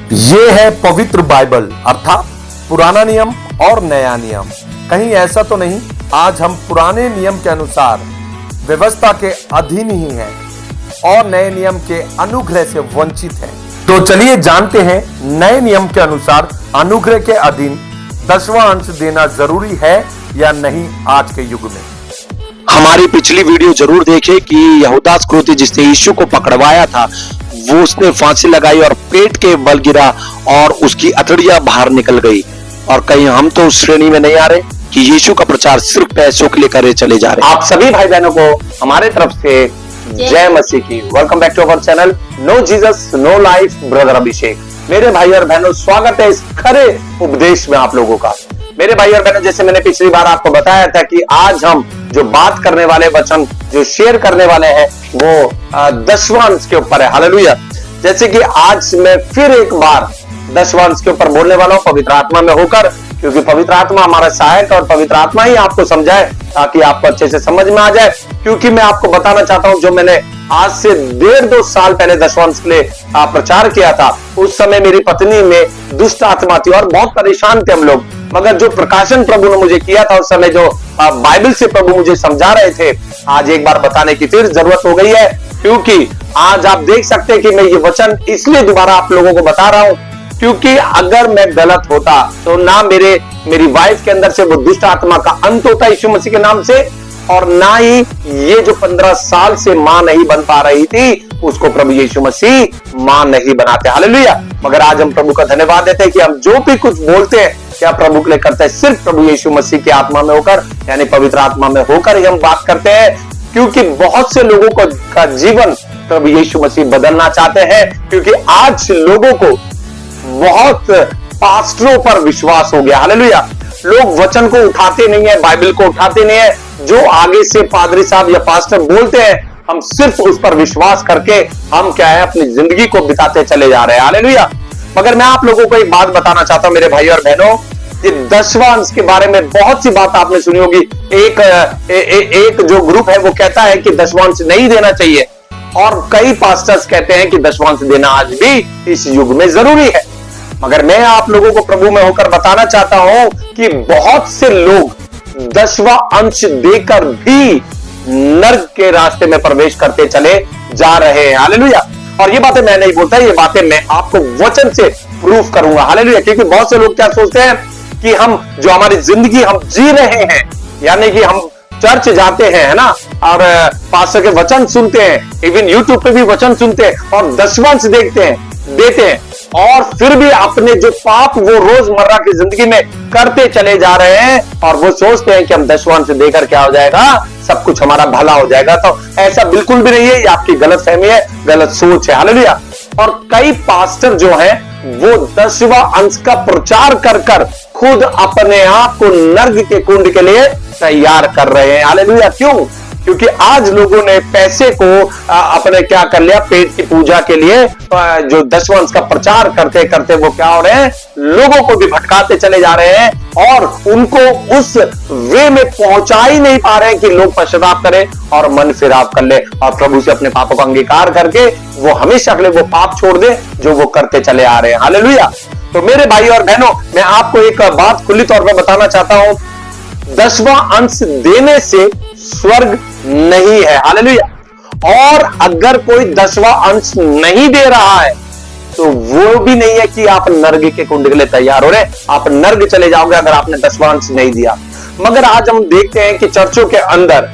ये है पवित्र बाइबल अर्थात पुराना नियम और नया नियम। कहीं ऐसा तो नहीं आज हम पुराने नियम के अनुसार व्यवस्था के अधीन ही हैं और नए नियम के अनुग्रह से वंचित हैं। तो चलिए जानते हैं नए नियम के अनुसार अनुग्रह के अधीन 10वां अंश देना जरूरी है या नहीं आज के युग में। हमारी पिछली वीडियो जरूर देखें कि यहूदा इस्करियोती जिसने यीशु को पकड़वाया था वो उसने फांसी लगाई और पेट के बल गिरा और उसकी अतड़ियां बाहर निकल गई। और कहीं हम तो उस श्रेणी में नहीं आ रहे कि यीशु का प्रचार सिर्फ पैसों के लिए करे चले जा रहे। आप सभी भाई बहनों को हमारे तरफ से जय मसीह की। Welcome back to our channel no Jesus no life brother Abhishek. मेरे भाई और बहनों स्वागत है इस खरे उपदेश में आप लोगों का। मेरे भाई और बहनों जैसे मैंने पिछली बार आपको बताया था कि आज हम जो बात करने वाले वचन जो शेयर करने वाले हैं वो 10वां अंश के ऊपर है। हालेलुया। जैसे कि आज मैं फिर एक बार 10वां अंश के ऊपर बोलने वाला हूं पवित्र आत्मा में होकर, क्योंकि पवित्र आत्मा हमारा सहायक और पवित्र आत्मा ही आपको समझाए ताकि आपको अच्छे से समझ में आ जाए। क्योंकि मैं आपको बताना चाहता हूं जो मैंने आज से 1.5-2 साल पहले 10वां अंश के लिए प्रचार किया था, उस समय मेरी पत्नी में दुष्ट आत्मा थी और बहुत परेशान थे हम लोग। मगर जो प्रकाशन प्रभु ने मुझे किया था उस समय, जो बाइबल से प्रभु मुझे समझा रहे थे, आज एक बार बताने की फिर जरूरत हो गई है। क्योंकि आज आप देख सकते हैं कि मैं ये वचन इसलिए दोबारा आप लोगों को बता रहा हूं क्योंकि अगर मैं गलत होता तो ना मेरी वाइफ के अंदर से वो दुष्ट आत्मा का अंत होता यीशु मसीह के नाम से, और ना ही ये जो 15 साल से मां नहीं बन पा रही थी उसको प्रभु यीशु मसीह मां नहीं बनाते। हालेलुया। मगर आज हम प्रभु का धन्यवाद देते हैं कि हम जो भी कुछ बोलते हैं क्या प्रभु के लिए करते हैं सिर्फ प्रभु यीशु मसीह की आत्मा में होकर, यानी पवित्र आत्मा में होकर ही हम बात करते हैं। क्योंकि बहुत से लोगों का जीवन प्रभु यीशु मसीह बदलना चाहते हैं। क्योंकि आज लोगों को बहुत पास्टरों पर विश्वास हो गया। हालेलुया। लोग वचन को उठाते नहीं है, बाइबल को उठाते नहीं है। जो आगे से पादरी साहब या पास्टर बोलते हैं हम सिर्फ उस पर विश्वास करके हम क्या है अपनी जिंदगी को बिताते चले जा रहे हैं। हालेलुया। मगर मैं आप लोगों को एक बात बताना चाहता हूं मेरे भाई और बहनों, ये 10वां अंश के बारे में बहुत सी बात आपने सुनी होगी। एक जो ग्रुप है वो कहता है कि 10वां अंश नहीं देना चाहिए, और कई पास्टर्स कहते हैं कि 10वां अंश देना आज भी इस युग में जरूरी है। मगर मैं आप लोगों को प्रभु में होकर बताना चाहता हूं कि बहुत से लोग 10वां अंश देकर भी नर्क के रास्ते में प्रवेश करते चले जा रहे हैं। हालेलुया। और ये बातें मैं नहीं बोलता, ये बातें मैं आपको वचन से प्रूफ करूंगा। हालेलुया। क्योंकि बहुत से लोग क्या सोचते हैं कि हम जो हमारी जिंदगी हम जी रहे हैं, यानी कि हम चर्च जाते हैं, है ना, और पास्टर के वचन सुनते हैं, इवन यूट्यूब पे भी वचन सुनते हैं और 10वां अंश देते हैं, और फिर भी अपने जो पाप वो रोजमर्रा की जिंदगी में करते चले जा रहे हैं, और वो सोचते हैं कि हम 10वां अंश देकर क्या हो जाएगा, सब कुछ हमारा भला हो जाएगा। तो ऐसा बिल्कुल भी नहीं है, ये आपकी गलत फहमी है, गलत सोच है। हालेलुया। और कई पास्टर जो हैं वो 10वां अंश का प्रचार कर खुद अपने आप को नर्क के कुंड के लिए तैयार कर रहे हैं। हालेलुया। क्यों? क्योंकि आज लोगों ने पैसे को अपने क्या कर लिया, पेट की पूजा के लिए जो 10वां अंश का प्रचार करते करते वो क्या हो रहे हैं, लोगों को भी भटकाते चले जा रहे हैं और उनको उस वे में पहुंचा ही नहीं पा रहे हैं कि लोग पश्चाताप करें और मन फिराव कर ले और प्रभु से अपने पापों का अंगीकार करके वो हमेशा के लिए वो पाप छोड़ दे जो वो करते चले आ रहे हैं। हालेलुया। तो मेरे भाई और बहनों मैं आपको एक बात खुली तौर पर बताना चाहता हूं, 10वां अंश देने से स्वर्ग नहीं है। हालेलुया। और अगर कोई 10वां अंश नहीं दे रहा है तो वो भी नहीं है कि आप नर्क के कुंड के लिए तैयार हो रहे, आप नर्क चले जाओगे अगर आपने 10वां अंश नहीं दिया। मगर आज हम देखते हैं कि चर्चों के अंदर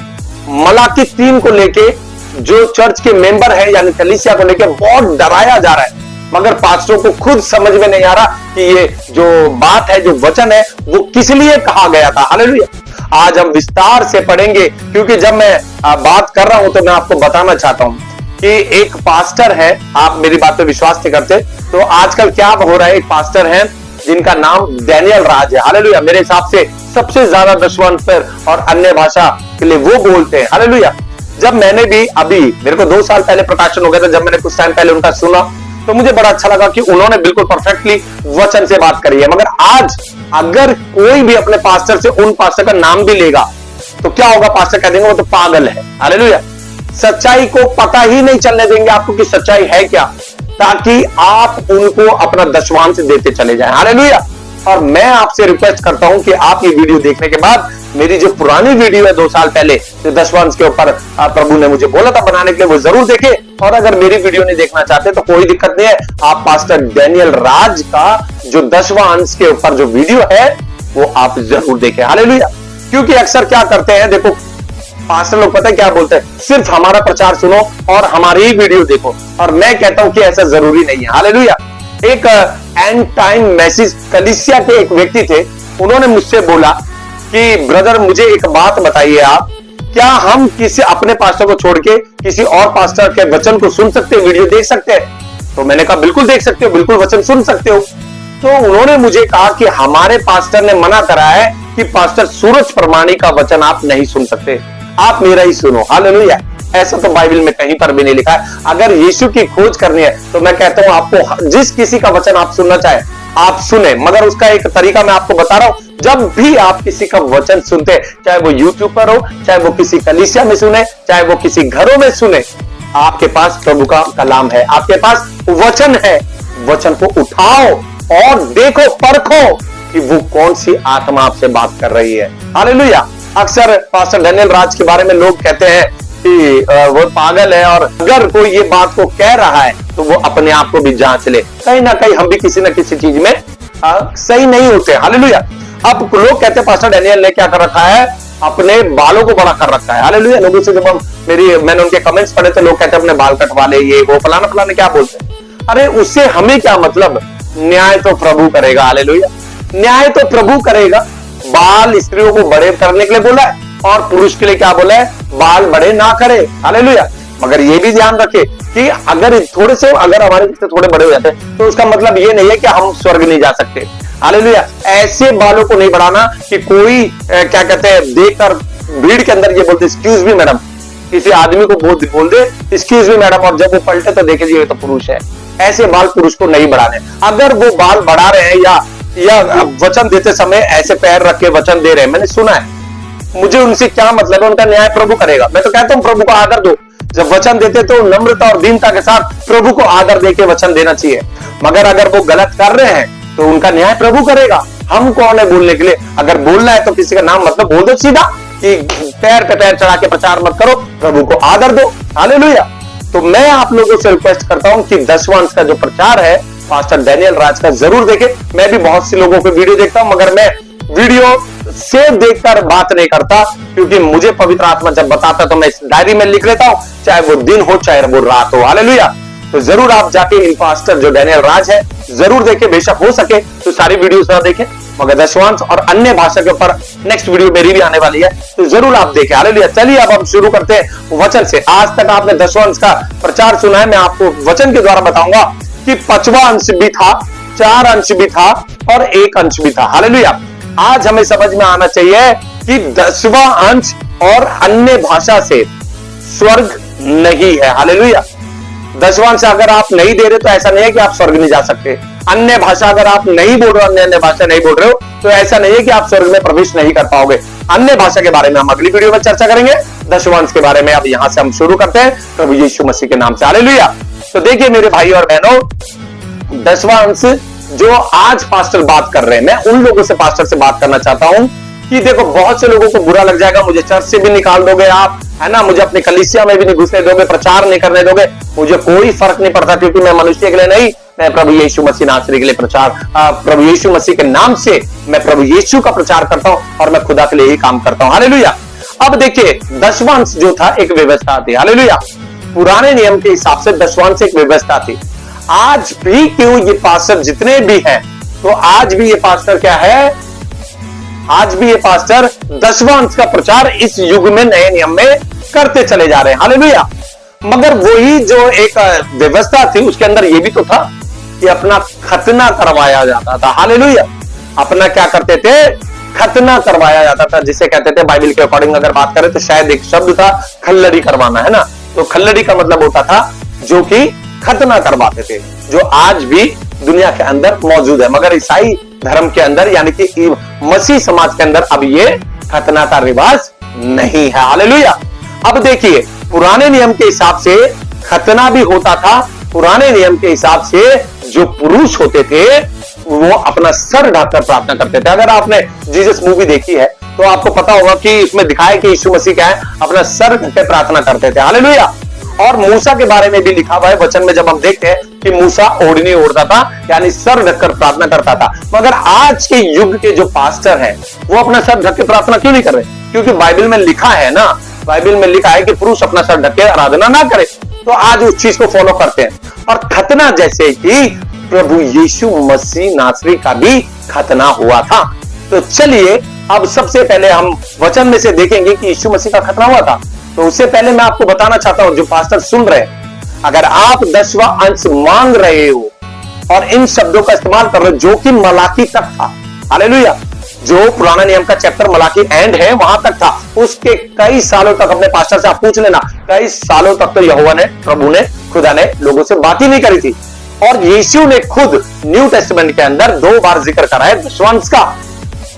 मलाकी 3 को लेके जो चर्च के मेंबर है यानी कलीसिया को लेके बहुत डराया जा रहा है, मगर पास्टरों को खुद समझ में नहीं आ रहा कि ये जो बात है, जो वचन है, वो किस लिए कहा गया था। हालेलुया। आज हम विस्तार से पढ़ेंगे क्योंकि जब मैं बात कर रहा हूं तो मैं आपको बताना चाहता हूं कि एक पास्टर है, आप मेरी बात पे विश्वास नहीं करते तो आजकल क्या हो रहा है, एक पास्टर है जिनका नाम डैनियल राज है। हालेलुया। मेरे हिसाब से सबसे ज्यादा 10वां अंश पर और अन्य भाषा के लिए वो बोलते हैं। हालेलुया। जब मैंने भी अभी मेरे को 2 साल पहले प्रकाशन हो गया था, जब मैंने कुछ टाइम पहले उनका सुना तो मुझे बड़ा अच्छा लगा कि उन्होंने बिल्कुल परफेक्टली वचन से बात करी है। मगर आज अगर कोई भी अपने पास्टर से उन पास्टर का नाम भी लेगा तो क्या होगा, पास्टर कह देंगे वो तो पागल है। हालेलुया। सच्चाई को पता ही नहीं चलने देंगे आपको कि सच्चाई है क्या। ताकि आप उनको अपना दशवांश देते चले जाएं। हालेलुया। और मैं आपसे रिक्वेस्ट करता हूं कि आप ये वीडियो देखने के बाद मेरी जो पुरानी वीडियो है 2 साल पहले जो दशवांश के ऊपर प्रभु ने मुझे बोला था बनाने के लिए, वो जरूर देखें। और अगर मेरी वीडियो नहीं देखना चाहते तो कोई दिक्कत नहीं है, आप पास्टर डैनियल राज का जो दशवांश के ऊपर जो वीडियो है वो आप जरूर देखें। हालेलुया। क्योंकि अक्सर क्या करते हैं, देखो पास्टर लोग पता है क्या बोलते हैं, सिर्फ हमारा प्रचार सुनो और हमारी ही वीडियो देखो। और मैं कहता हूं कि ऐसा जरूरी नहीं है। हालेलुया। एक एंड टाइम मैसेज कलीसिया के एक व्यक्ति थे, उन्होंने मुझसे बोला कि ब्रदर मुझे एक बात बताइए आप, क्या हम किसी अपने पास्टर को छोड़ के किसी और पास्टर के वचन को सुन सकते हैं, वीडियो देख सकते हैं? तो मैंने कहा बिल्कुल देख सकते हो, बिल्कुल वचन सुन सकते हो। तो उन्होंने मुझे कहा कि हमारे पास्टर ने मना करा है कि पास्टर सूरज प्रमाणी का वचन आप नहीं सुन सकते, आप मेरा ही सुनो। हालेलुया। ऐसा तो बाइबल में कहीं पर भी नहीं लिखा है। अगर यीशु की खोज करनी है तो मैं कहता हूं आपको जिस किसी का वचन आप सुनना चाहे आप सुने, मगर उसका एक तरीका मैं आपको बता रहा हूं। जब भी आप किसी का वचन सुनते, चाहे वो यूट्यूब पर हो, चाहे वो किसी कलीसिया में सुने, चाहे वो किसी घरों में सुने, आपके पास प्रभु का कलाम है, आपके पास वचन है। वचन को उठाओ और देखो, परखो कि वो कौन सी आत्मा आपसे बात कर रही है। हालेलुया। अक्सर पास्टर डैनियल राज के बारे में लोग कहते हैं कि वो पागल है, और अगर कोई ये बात को कह रहा है तो वो अपने आप को भी जांच ले। कहीं ना कहीं हम भी किसी न किसी चीज में सही नहीं होते। हालेलुया। अब लोग कहते हैं पास्टर डैनियल ने क्या कर रखा है, अपने बालों को बड़ा कर रखा है। हालेलुया। लोगों से जब मैंने उनके कमेंट्स पढ़े थे, लोग कहते हैं अपने बाल कटवा ले, ये वो फलाना फलाना क्या बोलते हैं। अरे उससे हमें क्या मतलब, न्याय तो प्रभु करेगा। हालेलुया। न्याय तो प्रभु करेगा। बाल स्त्रियों को बड़े करने के लिए बोला है और पुरुष के लिए क्या बोला है, बाल बड़े ना करे। हालेलुया। मगर ये भी ध्यान रखे कि अगर थोड़े से अगर हमारे थोड़े बड़े हो जाते हैं तो उसका मतलब ये नहीं है कि हम स्वर्ग नहीं जा सकते। हालेलुया। ऐसे बालों को नहीं बढ़ाना कि कोई क्या कहते हैं देखकर भीड़ के अंदर ये बोलते एक्सक्यूज मी मैडम, किसी आदमी को बोल दे एक्सक्यूज मी मैडम, और जब वो पलटे तो देखे ये तो पुरुष है। ऐसे बाल पुरुष को नहीं बढ़ाने। अगर वो बाल बढ़ा रहे हैं या वचन देते समय ऐसे पैर रख के वचन दे रहे हैं, मैंने सुना है, मुझे उनसे क्या मतलब है, उनका न्याय प्रभु करेगा। मैं तो कहता हूं प्रभु को आदर दो। जब वचन देते तो नम्रता और दीनता के साथ प्रभु को आदर देके वचन देना चाहिए। मगर अगर वो गलत कर रहे हैं तो उनका न्याय प्रभु करेगा। हम कौन है बोलने के लिए? अगर बोलना है तो किसी का नाम मतलब बोल दो सीधा, कि पैर पे पैर चढ़ा के प्रचार मत करो, प्रभु को आदर दो। हालेलुया। तो मैं आप लोगों से रिक्वेस्ट करता हूं कि दशवांश का जो प्रचार है पास्टर डैनियल राज का जरूर देखें। मैं भी बहुत सी लोगों के वीडियो देखता हूं, मगर मैं वीडियो से देखकर बात नहीं करता, क्योंकि मुझे पवित्र आत्मा जब बताता तो मैं इस डायरी में लिख लेता हूं, चाहे वो दिन हो चाहे वो रात हो। हालेलुया। तो जरूर आप जाके इन पास्टर जो डैनियल राज है जरूर देखें। बेशक हो सके तो सारी वीडियोस ना देखें, मगर दशवांश और अन्य भाषा के ऊपर नेक्स्ट वीडियो मेरी भी आने वाली है, तो जरूर आप देखें। हालेलुया। चलिए अब हम शुरू करते हैं वचन से। आज तक आपने दशवांश का प्रचार सुना है, मैं आपको वचन के द्वारा बताऊंगा कि 5वां अंश भी था, 4 अंश भी था और 1 अंश भी था। हालेलुया। आज हमें समझ में आना चाहिए कि 10वां अंश और अन्य भाषा से स्वर्ग नहीं है। हालेलुया। 10वां अंश अगर आप नहीं दे रहे तो ऐसा नहीं है कि आप स्वर्ग नहीं जा सकते। अन्य भाषा अगर आप नहीं बोल रहे हो, अन्य भाषा नहीं बोल रहे हो, तो ऐसा नहीं है कि आप स्वर्ग में प्रवेश नहीं कर पाओगे। अन्य भाषा के बारे में हम अगली वीडियो में चर्चा करेंगे। 10वां अंश के बारे में अब यहां से हम शुरू करते हैं प्रभु यीशु मसीह के नाम से। हालेलुया। तो देखिए मेरे भाई और बहनों, 10वां अंश जो आज पास्टर बात कर रहे हैं, मैं उन लोगों से पास्टर से बात करना चाहता हूं कि देखो बहुत से लोगों को बुरा लग जाएगा, मुझे चर्च से भी निकाल दोगे आप, है ना, मुझे अपने कलीसिया में भी नहीं घुसने दोगे, प्रचार नहीं करने दोगे, मुझे कोई फर्क नहीं पड़ता, क्योंकि मैं मनुष्य के लिए नहीं, मैं प्रभु यीशु मसीह नासरी के लिए प्रभु यीशु मसीह के नाम से मैं प्रभु यीशु का प्रचार करता हूं और मैं खुदा के लिए ही काम करता हूं। हालेलुया। अब देखिए 10वां अंश जो था एक व्यवस्था थी। हालेलुया। पुराने नियम के हिसाब से 10वां अंश एक व्यवस्था थी। आज भी क्यों ये पास्टर जितने भी हैं, तो आज भी ये पास्टर क्या है, आज भी ये पास्टर 10वां अंश का प्रचार इस युग में नए नियम में करते चले जा रहे हैं। हालेलुया। मगर वही जो एक व्यवस्था थी उसके अंदर ये भी तो था कि अपना खतना करवाया जाता था। हालेलुया। अपना क्या करते थे, खतना करवाया जाता था, जिसे कहते थे बाइबल के अकॉर्डिंग अगर बात करें तो शायद एक शब्द था खल्लड़ी करवाना, है ना। तो खल्लड़ी का मतलब होता था जो कि खतना करवाते थे, जो आज भी दुनिया के अंदर मौजूद है, मगर ईसाई धर्म के अंदर यानी कि मसीह समाज के अंदर अब ये खतना का रिवाज नहीं है। हालेलुया। अब देखिए पुराने नियम के हिसाब से खतना भी होता था पुराने नियम के हिसाब से जो पुरुष होते थे वो अपना सर ढककर प्रार्थना करते थे। अगर आपने जीसस मूवी देखी है तो आपको पता होगा कि इसमें दिखाया कि यीशु मसीह क्या है, अपना सर ढककर प्रार्थना करते थे। हालेलुया। और मूसा के बारे में भी लिखा हुआ है वचन में, जब हम देखते हैं कि मूसा ओढ़नी ओढ़ता था, यानी सर ढककर प्रार्थना करता था। मगर आज के युग के जो पास्टर हैं वो अपना सर ढक के प्रार्थना क्यों नहीं कर रहे? क्योंकि बाइबल में लिखा है ना, बाइबल में लिखा है कि पुरुष अपना सर ढक के आराधना ना करे, तो आज उस चीज को फॉलो करते हैं। और खतना जैसे कि प्रभु यीशु मसीह नासरी का भी खतना हुआ था। तो चलिए अब सबसे पहले हम वचन में से देखेंगे कि यीशु मसीह का खतना हुआ था। तो उससे पहले मैं आपको बताना चाहता हूं, जो पास्टर सुन रहे हैं, अगर आप 10वां अंश मांग रहे हो और इन शब्दों का इस्तेमाल कर रहे हो जो कि मलाकी तक था, हालेलुया, जो पुराना नियम का चैप्टर मलाकी एंड है वहां तक था, उसके कई सालों तक अपने पास्टर से आप पूछ लेना, कई सालों तक तो यहोवा ने, प्रभु ने, खुदा ने लोगों से बात ही नहीं करी थी। और यीशु ने खुद न्यू टेस्टामेंट के अंदर 2 बार जिक्र करा है 10वां अंश का,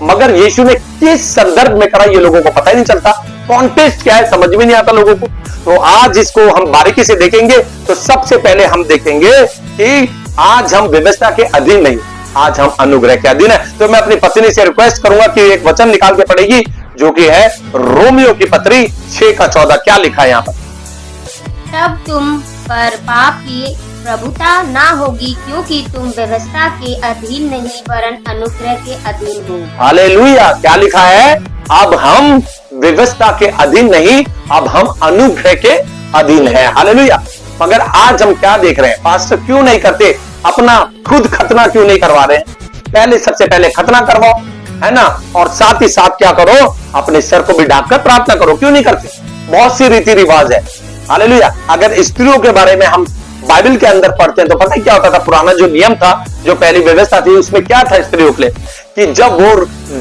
मगर यीशु ने किस संदर्भ में करा ये लोगों को पता ही नहीं चलता। कॉन्टेक्स्ट क्या है समझ में नहीं आता लोगों को। तो आज इसको हम बारीकी से देखेंगे। तो सबसे पहले हम देखेंगे कि आज हम व्यवस्था के अधीन नहीं, आज हम अनुग्रह के अधीन है। तो मैं अपनी पत्नी से रिक्वेस्ट करूंगा कि एक वचन निकाल के पढ़ेगी, जो कि है रोमियो की पत्री 6:14। क्या लिखा है यहाँ पर? तब तुम पर पाप की प्रभुता ना होगी, क्योंकि तुम व्यवस्था के अधीन नहीं वरन अनुग्रह के अधीन हो। हालेलुया। क्या लिखा है? अब हम व्यवस्था के अधीन नहीं, अब हम अनुग्रह के अधीन हैं। हालेलुया। मगर आज हम क्या देख रहे हैं? पास्टर क्यों नहीं करते, अपना खुद खतना क्यों नहीं करवा रहे हैं? पहले सबसे पहले खतना करवाओ, है ना, और साथ ही साथ क्या करो, अपने सर को भी ढककर प्रार्थना करो। क्यों नहीं करते? बहुत सी रीति रिवाज है। हालेलुया। अगर स्त्रियों के बारे में हम बाइबल के अंदर पढ़ते हैं तो पता है क्या होता था? पुराना जो नियम था, जो पहली व्यवस्था थी, उसमें क्या था स्त्रियों के लिए कि जब वो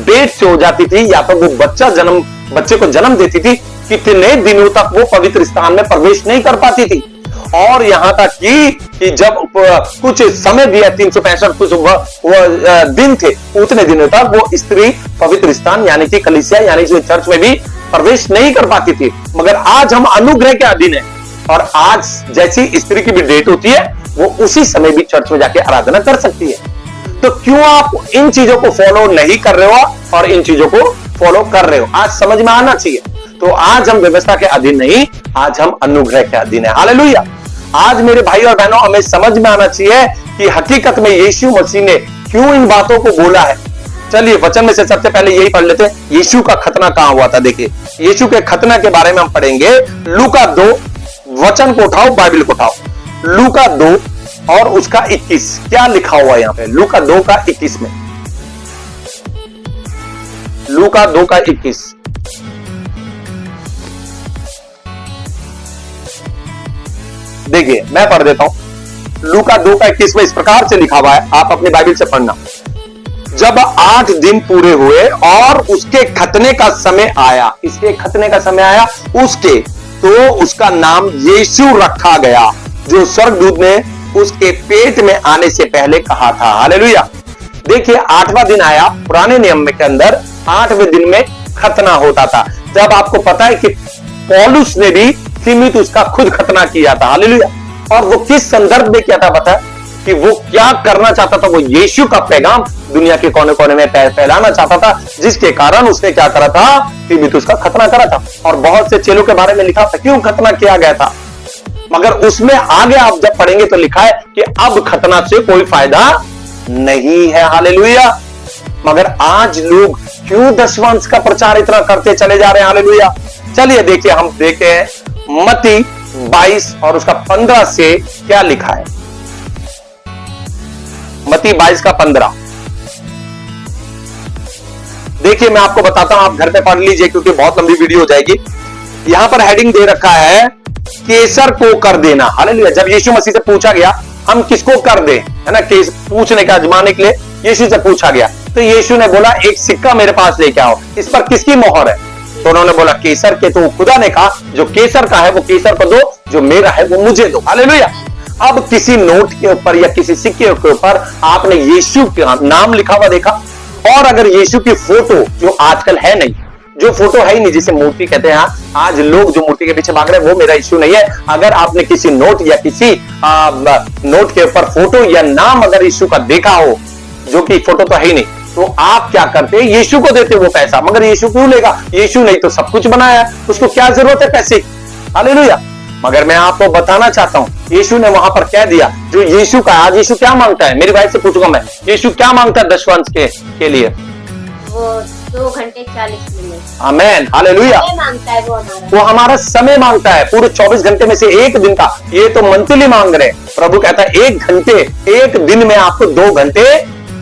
डेट से हो जाती थी या तो वो बच्चे को जन्म देती थी, कितने दिनों तक वो पवित्र स्थान में प्रवेश नहीं कर पाती थी। और यहां तक कि जब कुछ समय दिया, 365 कुछ दिन थे, उतने दिनों तक वो स्त्री पवित्र स्थान यानी कि कलीसिया यानी कि चर्च में भी प्रवेश नहीं कर पाती थी। मगर आज हम अनुग्रह के अधीन है, और आज जैसी स्त्री की भी डेट होती है वो उसी समय भी चर्च में जाके आराधना कर सकती है। तो क्यों आप इन चीजों को फॉलो नहीं कर रहे हो और इन चीजों को फॉलो कर रहे हो? आज समझ में आना चाहिए। तो आज हम व्यवस्था के अधीन नहीं, आज हम अनुग्रह के अधीन है। हालेलुया। आज मेरे भाई और बहनों, हमें समझ में आना चाहिए कि हकीकत में यीशु मसीह ने क्यों इन बातों को बोला है। चलिए वचन में से सबसे पहले यही पढ़ लेते हैं, यीशु का खतना कहां हुआ था। देखिए यीशु के खतना के बारे में हम पढ़ेंगे। लूका 2, वचन को उठाओ, बाइबल को उठाओ, लूका 2 और उसका 21। क्या लिखा हुआ है यहां पे? लूका 2 का 21 में, लूका 2 का 21। देखिए मैं पढ़ देता हूं। लूका 2 का 21 में इस प्रकार से लिखा हुआ है, आप अपनी बाइबल से पढ़ना। जब 8 दिन पूरे हुए और उसके खतने का समय आया, इसके खतने का समय आया उसके, तो उसका नाम यीशु रखा गया, जो स्वर्गदूत ने उसके पेट में आने से पहले कहा था। हालेलुया। देखिए 8वां दिन आया। पुराने नियम के अंदर 8वें दिन में खतना होता था। जब आपको पता है कि पौलुस ने भी तीमुथियुस का खुद खतना किया था। हालेलुया। और वो किस संदर्भ में किया था पता है? कि वो क्या करना चाहता था? वो यीशु का पैगाम दुनिया के कोने कोने में फैलाना चाहता था, जिसके कारण उसने क्या करा था? तीमुथियुस का खतना करा था। और बहुत से चेलों के बारे में लिखा था क्यों खतना किया गया था, मगर उसमें आगे आप जब पढ़ेंगे तो लिखा है कि अब खतना से कोई फायदा नहीं है। हालेलुया। मगर आज लोग क्यों 10वां अंश का प्रचार इतना करते चले जा रहे हैं? हालेलुया। चलिए देखिए, हम देखते हैं मत्ती 22 और उसका 15 से क्या लिखा है। मत्ती 22 का 15। देखिए मैं आपको बताता हूं, आप घर पे पढ़ लीजिए क्योंकि बहुत लंबी वीडियो हो जाएगी। यहां पर हेडिंग दे रखा है केसर को कर देना। हालेलुया। जब यीशु मसीह से पूछा गया हम किसको कर दें, है ना, केस पूछने का आजमाने के लिए यीशु से पूछा गया, तो यीशु ने बोला एक सिक्का मेरे पास लेके आओ, इस पर किसकी मोहर है? तो उन्होंने बोला केसर के। तो खुदा ने कहा जो केसर का है वो केसर को दो, जो मेरा है वो मुझे दो। हालेलुया। अब किसी नोट के ऊपर या किसी सिक्के के ऊपर आपने यीशु का नाम लिखा हुआ देखा, और अगर यीशु की फोटो जो आजकल है नहीं, जो फोटो है ही नहीं, जिसे मूर्ति कहते हैं। आज लोग जो मूर्ति के पीछे भाग रहे हैं वो मेरा इश्यू नहीं है। अगर आपने किसी नोट या किसी नोट के ऊपर फोटो या नाम अगर यीशु का देखा हो, जो कि फोटो तो है ही नहीं, तो आप क्या करते? यीशु को देते वो पैसा। मगर यीशु क्यों लेगा? यीशु नहीं तो सब कुछ बनाया, उसको क्या जरूरत है पैसे? हालेलुया। मगर मैं आपको बताना चाहता हूं, यीशु ने वहां पर कह दिया जो यीशु का। आज यीशु क्या मांगता है? मेरी वाइफ से पूछूंगा मैं, यीशु क्या मांगता है दशवंश के लिए? वो 2 घंटे 40 मिनट। आमेन, हालेलुया। मांगता है वो हमारा समय मांगता है, पूरे 24 घंटे में से एक दिन का। ये तो मंथली मांग रहे हैं। प्रभु कहता है 1 घंटे, एक दिन में आपको 2 घंटे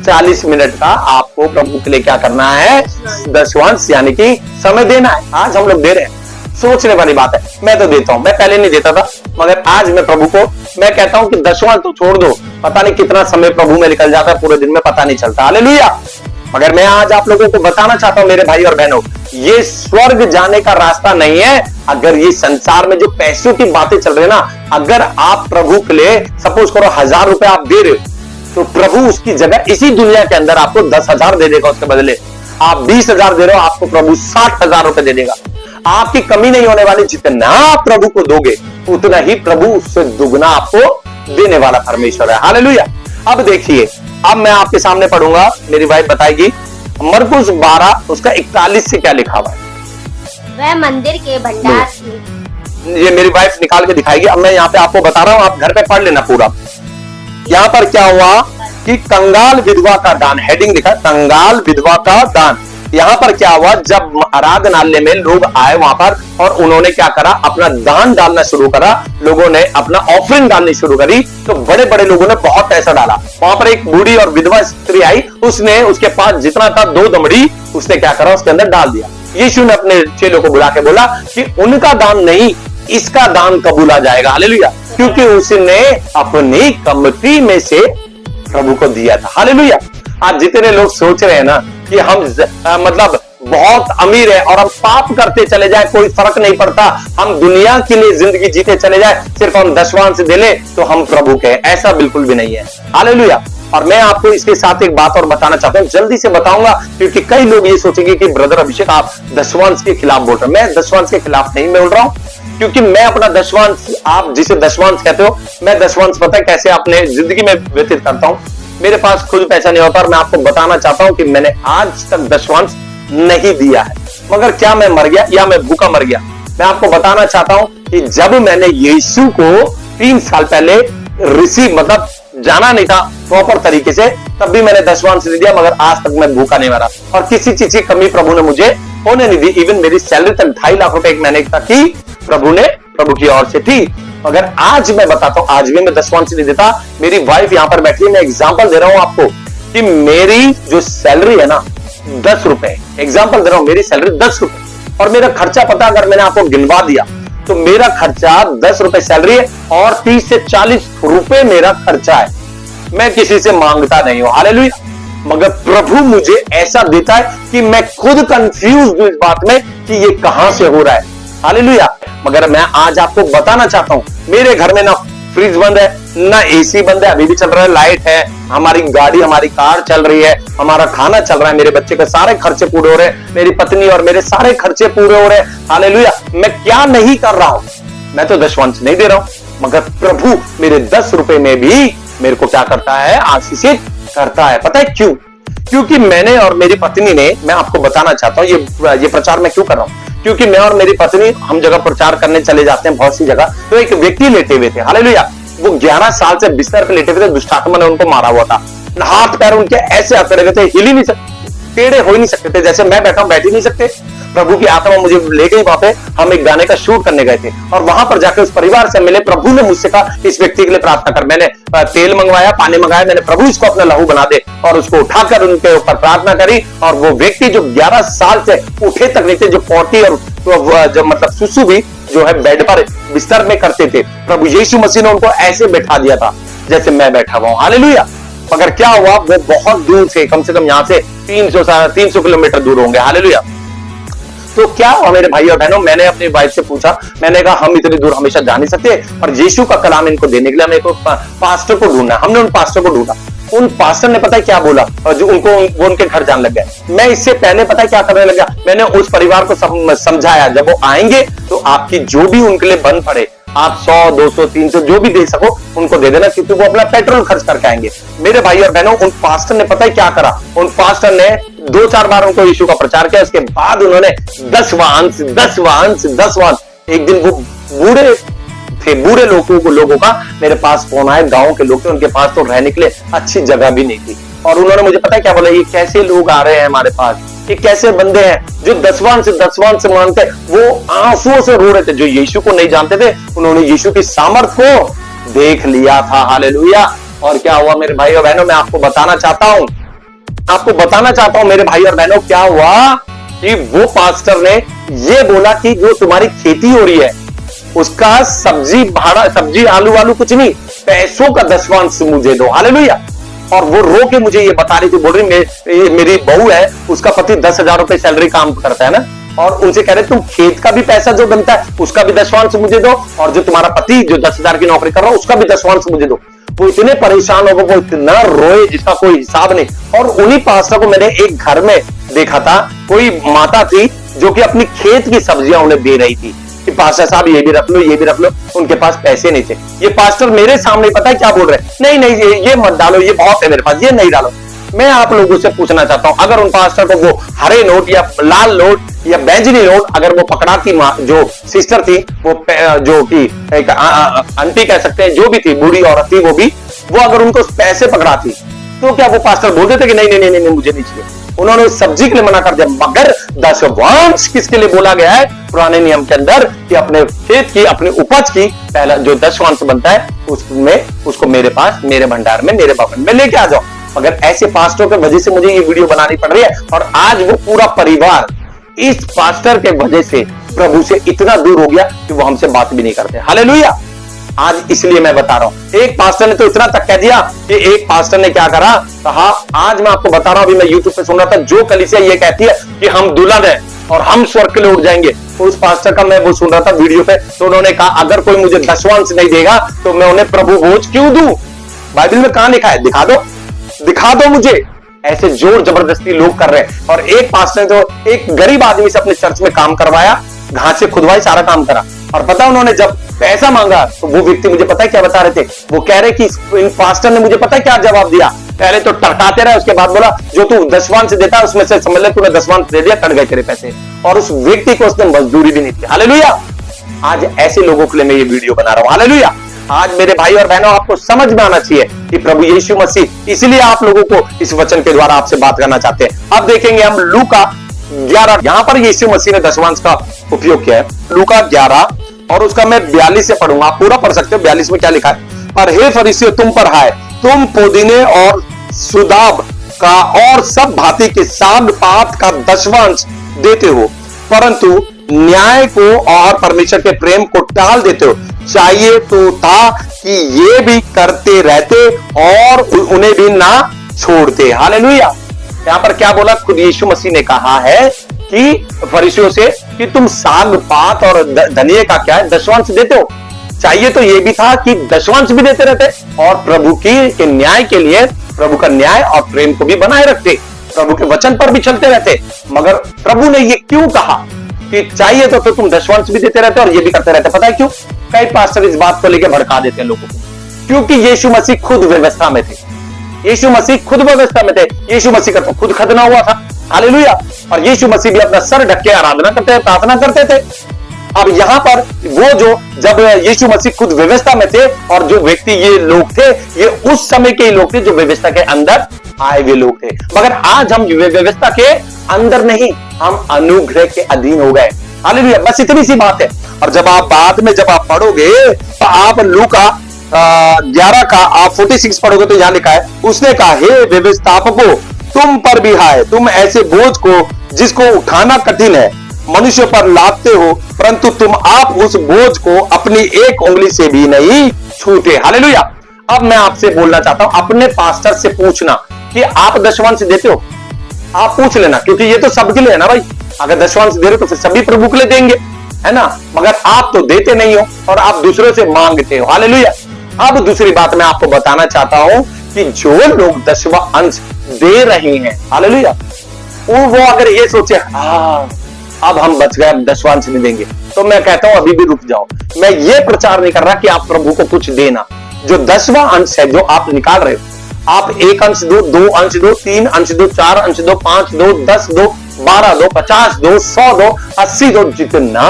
40 मिनट का आपको प्रभु के लिए क्या करना है? दशवंश यानी कि समय देना है। आज हम लोग दे रहे हैं। सोचने वाली बात है। मैं तो देता हूं, मैं पहले नहीं देता था, मगर आज मैं प्रभु को मैं कहता हूं कि दशवां तो छोड़ दो। पता नहीं कितना समय प्रभु में निकल जाता है, पूरे दिन में पता नहीं चलता। हालेलुया। मगर मैं आज आप लोगों को बताना चाहता हूं मेरे भाई और बहनों, ये स्वर्ग जाने का रास्ता नहीं है। अगर ये संसार में जो पैसों की बातें चल रही है ना, अगर आप प्रभु के लिए सपोज करो 1000 रुपए आप दे रहे हो, तो प्रभु उसकी जगह इसी दुनिया के अंदर आपको 10,000 दे देगा। उसके बदले आप 20,000 दे रहे हो, आपको प्रभु 60,000 रुपए दे देगा। आपकी कमी नहीं होने वाली। जितना आप प्रभु को दोगे उतना ही प्रभु उससे दुगना आपको देने वाला परमेश्वर है। हालेलुया। अब देखिए, अब मैं आपके सामने पढ़ूंगा, मेरी वाइफ बताएगी मरकुस 12 उसका 41 से क्या लिखा हुआ है। वह मंदिर के भंडार से। ये मेरी वाइफ निकाल के दिखाएगी। अब मैं यहाँ पे आपको बता रहा हूं, आप घर पे पढ़ लेना पूरा। यहाँ पर क्या हुआ कि कंगाल विधवा का दान, हेडिंग लिखा कंगाल विधवा का दान। यहाँ पर क्या हुआ, जब आराधनालय में लोग आए वहां पर और उन्होंने क्या करा, अपना दान डालना शुरू करा, लोगों ने अपना ऑफरिंग डालनी शुरू करी, तो बड़े बड़े लोगों ने बहुत पैसा डाला। वहां पर एक बूढ़ी और विधवा स्त्री आई, उसने उसके पास जितना था 2 दमड़ी उसने क्या करा, उसके अंदर डाल दिया। यीशु ने अपने चेलों को बुला के बोला कि उनका दान नहीं, इसका दान कबूला जाएगा। हालेलुया। क्योंकि उसने अपनी कमती में से प्रभु को दिया था। हालेलुया। आज जितने लोग सोच रहे हैं ना कि हम मतलब बहुत अमीर है और हम पाप करते चले जाए, कोई फर्क नहीं पड़ता, हम दुनिया के लिए जिंदगी जीते चले जाए, सिर्फ हम दशवांश दे ले तो हम प्रभु के, ऐसा बिल्कुल भी नहीं है। हालेलुया। और मैं आपको इसके साथ एक बात और बताना चाहता हूं, जल्दी से बताऊंगा, क्योंकि कई लोग ये सोचेंगे कि ब्रदर अभिषेक आप दशवांश के खिलाफ बोल रहे हैं। मैं दशवांश के खिलाफ नहीं बोल रहा हूं, क्योंकि मैं अपना दशवांश, आप जिसे दशवांश कहते हो, मैं दशवांश पता है कैसे अपने जिंदगी में व्यतीत करता हूं। मेरे पास खुद पैसा नहीं होता और मैं आपको बताना चाहता हूं कि मैंने आज तक दशवांश नहीं दिया है। मगर क्या मैं मर गया या मैं भूखा मर गया? मैं आपको बताना चाहता हूं कि जब मैंने यीशु को 3 साल पहले रिसीव मतलब जाना नहीं था प्रॉपर तरीके से, तब भी मैंने दशवांश दे दिया, मगर आज तक मैं भूखा नहीं मरा और किसी चीज की कमी प्रभु ने मुझे होने नहीं दी। इवन मेरी सैलरी तक 2.5 लाख रुपए एक महीने तक की प्रभु की ओर से थी। मगर आज मैं बताता हूं, आज भी मैं दशवांश नहीं देता। मेरी वाइफ यहां पर बैठी है, मैं एग्जांपल दे रहा हूं आपको कि मेरी जो सैलरी है ना 10 रुपए, एग्जांपल दे रहा हूं, मेरी सैलरी 10 रुपए और मेरा खर्चा पता अगर मैंने आपको गिनवा दिया तो मेरा खर्चा 10 रुपए सैलरी है और 30 से 40 रुपए मेरा खर्चा है। मैं किसी से मांगता नहीं हूं। हालेलुया। मगर प्रभु मुझे ऐसा देता है कि मैं खुद कंफ्यूज हूं इस बात में कि ये कहां से हो रहा है। हालेलुया। मगर मैं आज आपको बताना चाहता हूं, मेरे घर में ना फ्रिज बंद है, ना एसी बंद है, अभी भी चल रहा है, लाइट है, हमारी गाड़ी हमारी कार चल रही है, हमारा खाना चल रहा है, मेरे बच्चे के सारे खर्चे पूरे हो रहे हैं, मेरी पत्नी और मेरे सारे खर्चे पूरे हो रहे हैं। हालेलुया। मैं क्या नहीं कर रहा हूं? मैं तो दशवांश नहीं दे रहा हूं, मगर प्रभु मेरे 10 रुपए में भी मेरे को क्या करता है? आशीषित करता है। पता है क्यों? क्योंकि मैंने और मेरी पत्नी ने, मैं आपको बताना चाहता हूं, ये प्रचार मैं क्यों कर रहा हूं, क्योंकि मैं और मेरी पत्नी हम जगह प्रचार करने चले जाते हैं बहुत सी जगह, तो एक व्यक्ति लेटे हुए थे। हालेलुया। वो 11 साल से बिस्तर पे लेटे हुए थे, दुष्टात्मा ने उनको मारा हुआ था, हाथ पैर उनके ऐसे अकड़े हुए थे, हिल ही नहीं सकते, टेढ़े हो ही नहीं सकते थे, जैसे मैं बैठा हूं बैठ ही नहीं सकते। प्रभु की आत्मा मुझे ले गई वहां पे, हम एक गाने का शूट करने गए थे और वहां पर जाकर उस परिवार से मिले। प्रभु ने मुझसे कहा इस व्यक्ति के लिए प्रार्थना कर। मैंने तेल मंगवाया, पानी मंगाया, मैंने प्रभु इसको अपना लहू बना दे और उसको उठाकर उनके ऊपर प्रार्थना करी। और वो व्यक्ति जो 11 साल से उठे तक नहीं थे, जो पोटी और जो मतलब सुसु भी जो है बेड पर बिस्तर में करते थे, प्रभु यीशु मसीह ने उनको ऐसे बैठा दिया था जैसे मैं बैठा हुआ हूं। हालेलुया। मगर क्या हुआ, वो बहुत दूर से, कम से कम यहां से 300 किलोमीटर दूर होंगे। हालेलुया। तो क्या हुआ मेरे भाई और बहनों, मैंने अपनी वाइफ से पूछा, मैंने कहा हम इतनी दूर हमेशा जा नहीं सकते और यीशु का कलाम इनको देने के लिए हमें पास्टर को ढूंढना। हमने उन पास्टर को ढूंढा उन पास्टर ने पता है क्या बोला, और जो उनको वो उनके घर जाने लग गए। मैं इससे पहले पता है क्या करने लगा, मैंने उस परिवार को समझाया जब वो आएंगे तो आपकी जो भी उनके लिए बंद पड़े आप 100, 200, 300 जो भी दे सको उनको दे देना, क्योंकि वो अपना पेट्रोल खर्च करके आएंगे। मेरे भाई और बहनों, उन पास्टर ने पता है क्या करा, उन पास्टर ने 2-4 बार उनको यीशु का प्रचार किया। उसके बाद उन्होंने 10 वाहन, एक दिन वो बूढ़े लोगों का मेरे पास फोन आया, गांव के लोग थे, उनके पास तो रहने के लिए अच्छी जगह भी नहीं थी, और उन्होंने मुझे पता है क्या बोला, ये कैसे लोग आ रहे हैं हमारे पास, ये कैसे बंदे हैं जो 10 वाहन से मानते, वो आंसुओं से रो रहे थे। जो यीशु को नहीं जानते थे उन्होंने यीशु की सामर्थ को देख लिया था। हालेलुया। और क्या हुआ मेरे भाई और बहनों, मैं आपको बताना चाहता हूं मेरे भाई और बहनों, क्या हुआ कि वो पास्टर ने ये बोला कि जो तुम्हारी खेती हो रही है उसका सब्जी आलू कुछ नहीं, पैसों का 10 वाहन मुझे दो। हालेलुया। और वो रो के मुझे ये बता रही थी, बोल रही मेरी बहू है, उसका पति 10,000 रुपए सैलरी काम करता है ना, और उनसे कह रहे तुम खेत का भी पैसा जो बनता है उसका भी 10 वाहन मुझे दो, और जो तुम्हारा पति जो 10,000 की नौकरी कर रहा है उसका भी 10 वाहन मुझे दो। वो इतने परेशान हो गए, वो इतना रोए जिसका कोई हिसाब नहीं। और उन्हीं पास्टर को मैंने एक घर में देखा था, कोई माता थी जो कि अपनी खेत की सब्जियां उन्हें दे रही थी कि पास्टर साहब ये भी रख लो, उनके पास पैसे नहीं थे। ये पास्टर मेरे सामने पता है क्या बोल रहे हैं, नहीं ये मत डालो, ये बहुत है मेरे पास, ये नहीं डालो। मैं आप लोगों से पूछना चाहता हूं, अगर उन पास्टर को वो हरे नोट या लाल नोट या बैंजनी नोट अगर वो पकड़ाती, जो सिस्टर थी, वो जो कि एक आंटी कह सकते हैं, जो भी थी, बूढ़ी औरत थी, वो अगर उनको पैसे पकड़ाती तो क्या वो पास्टर बोल देते कि नहीं मुझे नहीं चाहिए? उन्होंने सब्जी के लिए मना कर दिया। मगर 10 वाहन किसके लिए बोला गया है पुराने नियम के अंदर, कि अपने खेत की, अपनी उपज की पहला जो 10 वाहन बनता है उसको मेरे पास, मेरे भंडार में, मेरे भवन में लेके आ जाओ। मगर ऐसे पास्टरों की वजह से मुझे ये वीडियो बनानी पड़ रही है, और आज वो पूरा परिवार इस पास्टर के वजह से प्रभु से इतना दूर हो गया कि वो हमसे बात भी नहीं करते। हालेलुया। आज इसलिए मैं बता रहा हूं, एक पास्टर ने तो इतना तक कह दिया कि एक पास्टर ने क्या करा, कहा, आज मैं आपको बता रहा हूं, अभी मैं यूट्यूब पे सुन रहा था, जो कलीसिया ये कहती है कि हम दुल्हन है और हम स्वर्ग के लिए उठ जाएंगे, उस पास्टर का मैं वो सुन रहा था वीडियो पे, तो उन्होंने कहा अगर कोई मुझे 10 वाहन नहीं देगा तो मैं उन्हें प्रभु भोज क्यों दूं? बाइबल में कहां लिखा है? दिखा दो मुझे। ऐसे जोर जबरदस्ती लोग कर रहे हैं। और एक पास्टर ने तो एक गरीब आदमी से अपने चर्च में काम करवाया, घासे खुदवाई, सारा काम करा, और पता उन्होंने जब पैसा मांगा तो वो व्यक्ति मुझे पता है क्या बता रहे थे, वो कह रहे कि इन पास्टर ने मुझे पता है क्या जवाब दिया, पहले तो टरकाते रहे, उसके बाद बोला जो तू 10 वाहन से देता है उसमें से समझ ले तूने 10 वाहन दे दिया, कट गए तेरे पैसे। और उस व्यक्ति को उसने मजदूरी भी नहीं दी। हालेलुया। आज ऐसे लोगों के लिए मैं ये वीडियो बना रहा हूं। हालेलुया। आज मेरे भाई और बहनों, आपको समझ में आना चाहिए कि प्रभु यीशु मसीह, इसलिए आप लोगों को इस वचन के द्वारा आपसे बात करना चाहते हैं। अब देखेंगे हम लूका 11, यहां पर यीशु मसीह ने 10 वाहन का उपयोग किया है। लूका 11 और उसका मैं 42 से पढ़ूंगा, आप पूरा पढ़ सकते हो। 42 में क्या लिखा है? पर हे फरीसियों, तुम पर हाय, तुम पुदीने और सुदाब का और सब भांति के साग पात का 10 वाहन देते हो, परंतु न्याय को और परमेश्वर के प्रेम को टाल देते हो। चाहिए तो था कि ये भी करते रहते और उन्हें भी ना छोड़ते। हालेलुया। यहां पर क्या बोला? खुद यीशु मसीह ने कहा है कि फरीसियों से कि तुम साग पात और धनिये का क्या है 10 वाहन देते हो। चाहिए तो ये भी था कि 10 वाहन भी देते रहते और प्रभु के न्याय के लिए, प्रभु का न्याय और प्रेम को भी बनाए रखते, प्रभु के वचन पर भी चलते रहते। मगर प्रभु ने ये क्यों कहा कि चाहिए तो तुम 10 वाहन भी देते रहते और ये भी करते रहते? पता है क्यों? कई पास्टर इस बात को लेकर भड़का देते हैं लोगों को, क्योंकि यीशु मसीह खुद व्यवस्था में थे। यीशु मसीह खुद व्यवस्था में थे। यीशु मसीह का तो खुद खतना हुआ था। हालेलुया। और यीशु मसीह भी अपना सर ढक के आराधना करते, प्रार्थना करते थे। अब यहां पर वो जो जब यीशु मसीह खुद व्यवस्था में थे और जो व्यक्ति ये लोग थे, ये उस समय के लोग थे जो व्यवस्था के अंदर आए हुए लोग थे। मगर आज हम व्यवस्था के अंदर नहीं, हम अनुग्रह के अधीन हो गए। हालेलुया। बस इतनी सी बात है। और जब आप बाद में जब आप पढ़ोगे तो आप लूका 11 का आप 46 पढ़ोगे तो यहां लिखा है, उसने कहा, हे व्यवस्थापकों, तुम पर भी हाय, तुम ऐसे बोझ को जिसको उठाना कठिन है मनुष्य पर लादते हो, परंतु तुम आप उस बोझ को अपनी एक उंगली से भी नहीं छूते। हालेलुया। अब मैं आपसे बोलना चाहता हूं, अपने पास्टर से पूछना कि आप 10 वाहन देते हो। आप पूछ लेना, क्योंकि ये तो सबके लिए है ना भाई। अगर 10 वाहन दे रहे हो तो फिर सभी प्रभु के लिए देंगे, है ना। मगर आप तो देते नहीं हो और आप दूसरों से मांगते हो। हालेलुया। अब दूसरी बात मैं आपको बताना चाहता हूं कि जो लोग 10वां अंश दे रहे हैं, हालेलुया, वो अगर ये सोचे अब हम बच गए, अब 10वां अंश नहीं देंगे, तो मैं कहता हूं अभी भी रुक जाओ। मैं ये प्रचार नहीं कर रहा कि आप प्रभु को कुछ देना। जो 10वां अंश है जो आप निकाल रहे हो, आप 1 अंश दो, 2 अंश दो, 3 अंश दो, 4 अंश दो, 5 दो, 10 दो, 12 दो, 50 दो, 100 दो, 80 दो, जितना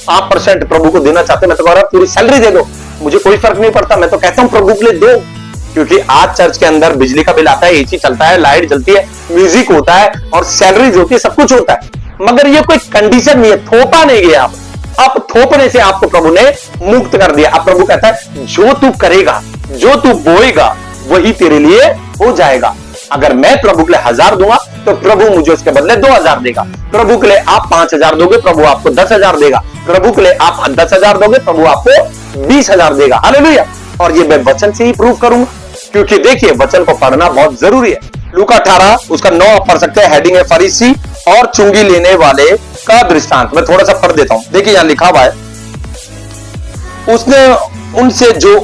आप % प्रभु को देना चाहते हैं। मैं तो कह रहा हूं पूरी सैलरी दे दो, मुझे कोई फर्क नहीं पड़ता। मैं तो कहता हूं प्रभु के लिए दो, क्योंकि आज चर्च के अंदर बिजली का बिल आता है, एसी चलता है, लाइट जलती है, म्यूजिक होता है और सैलरीज होती है, सब कुछ होता है। मगर ये कोई कंडीशन नहीं है, थोपा नहीं गया आप। अब थोपने से आपको प्रभु ने मुक्त कर दिया। अब प्रभु कहता है जो तू करेगा, जो तू बोएगा, वही तेरे लिए हो जाएगा। अगर मैं प्रभु के लिए 1000 दूंगा तो प्रभु मुझे उसके बदले 2000 देगा। प्रभु के लिए आप 5000 दोगे, प्रभु आपको 10000 देगा। प्रभु के लिए आप 10000 दोगे, प्रभु आपको 20000 देगा। हालेलुया। और ये मैं वचन से ही प्रूव करूंगा, क्योंकि देखिए वचन को पढ़ना बहुत जरूरी है। लूका 18 उसका 9 आप पढ़ सकते हैं। हेडिंग है फरीसी और चुंगी लेने वाले का दृष्टांत। मैं थोड़ा सा पढ़ देता हूं। देखिए यहां लिखा हुआ है, उसने उनसे जो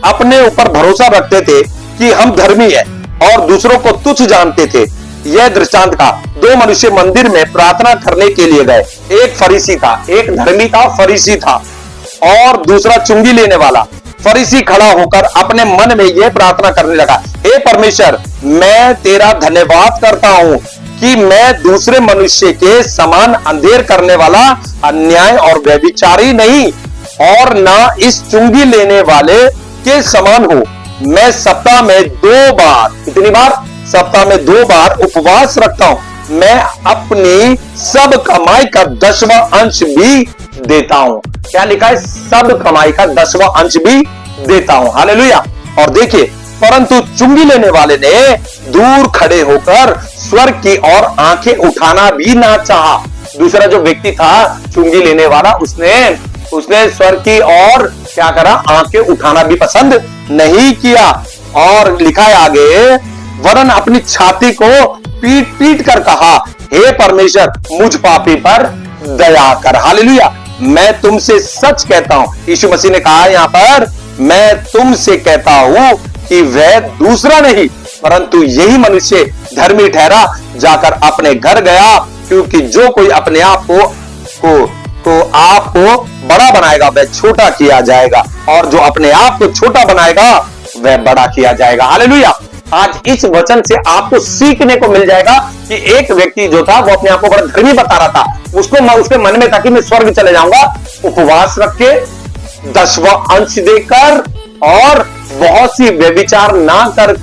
अपने ऊपर भरोसा रखते थे कि हम धर्मी है और दूसरों को तुच्छ जानते थे, यह दृष्टांत का। 2 मनुष्य मंदिर में प्रार्थना करने के लिए गए। एक फरीसी था, एक धर्मी था, फरीसी था, और दूसरा चुंगी लेने वाला। फरीसी खड़ा होकर अपने मन में यह प्रार्थना करने लगा, हे परमेश्वर, मैं तेरा धन्यवाद करता हूं कि मैं दूसरे मनुष्य के समान अंधेर करने वाला, अन्याय और व्यभिचारी नहीं, और ना इस चुंगी लेने वाले के समान हूं। मैं सप्ताह में 2 बार, कितनी बार? सप्ताह में 2 बार उपवास रखता हूं। मैं अपनी सब कमाई का 10वां अंश भी देता हूं। क्या लिखा है? सब कमाई का 10वां अंश भी देता हूं। हालेलुया। और देखिए, परंतु चुंगी लेने वाले ने दूर खड़े होकर स्वर्ग की ओर आंखें उठाना भी ना चाहा। दूसरा जो व्यक्ति था चुंगी लेने वाला, उसने स्वर्ग की ओर क्या करा? आंखें उठाना भी पसंद नहीं किया। और लिखा है आगे, वरन अपनी छाती को पीट पीट कर कहा, हे परमेश्वर, मुझ पापी पर दया कर। हालेलुया। मैं तुमसे सच कहता हूं, यीशु मसीह ने कहा यहां पर, मैं तुमसे कहता हूं कि वह दूसरा नहीं परंतु यही मनुष्य धर्मी ठहरा, जाकर अपने घर गया। क्योंकि जो कोई अपने आप को आपको बड़ा बनाएगा वह छोटा किया जाएगा, और जो अपने आप को छोटा बनाएगा वह बड़ा किया जाएगा। हालेलुया। आज इस वचन से आपको सीखने को मिल जाएगा कि एक व्यक्ति जो था वो अपने आप को बड़ा धर्मी बता रहा था, उसके मन में था कि मैं स्वर्ग चले जाऊंगा। उपवास रख के 10वां अंश देकर और बहुत सी व्यभिचार ना कर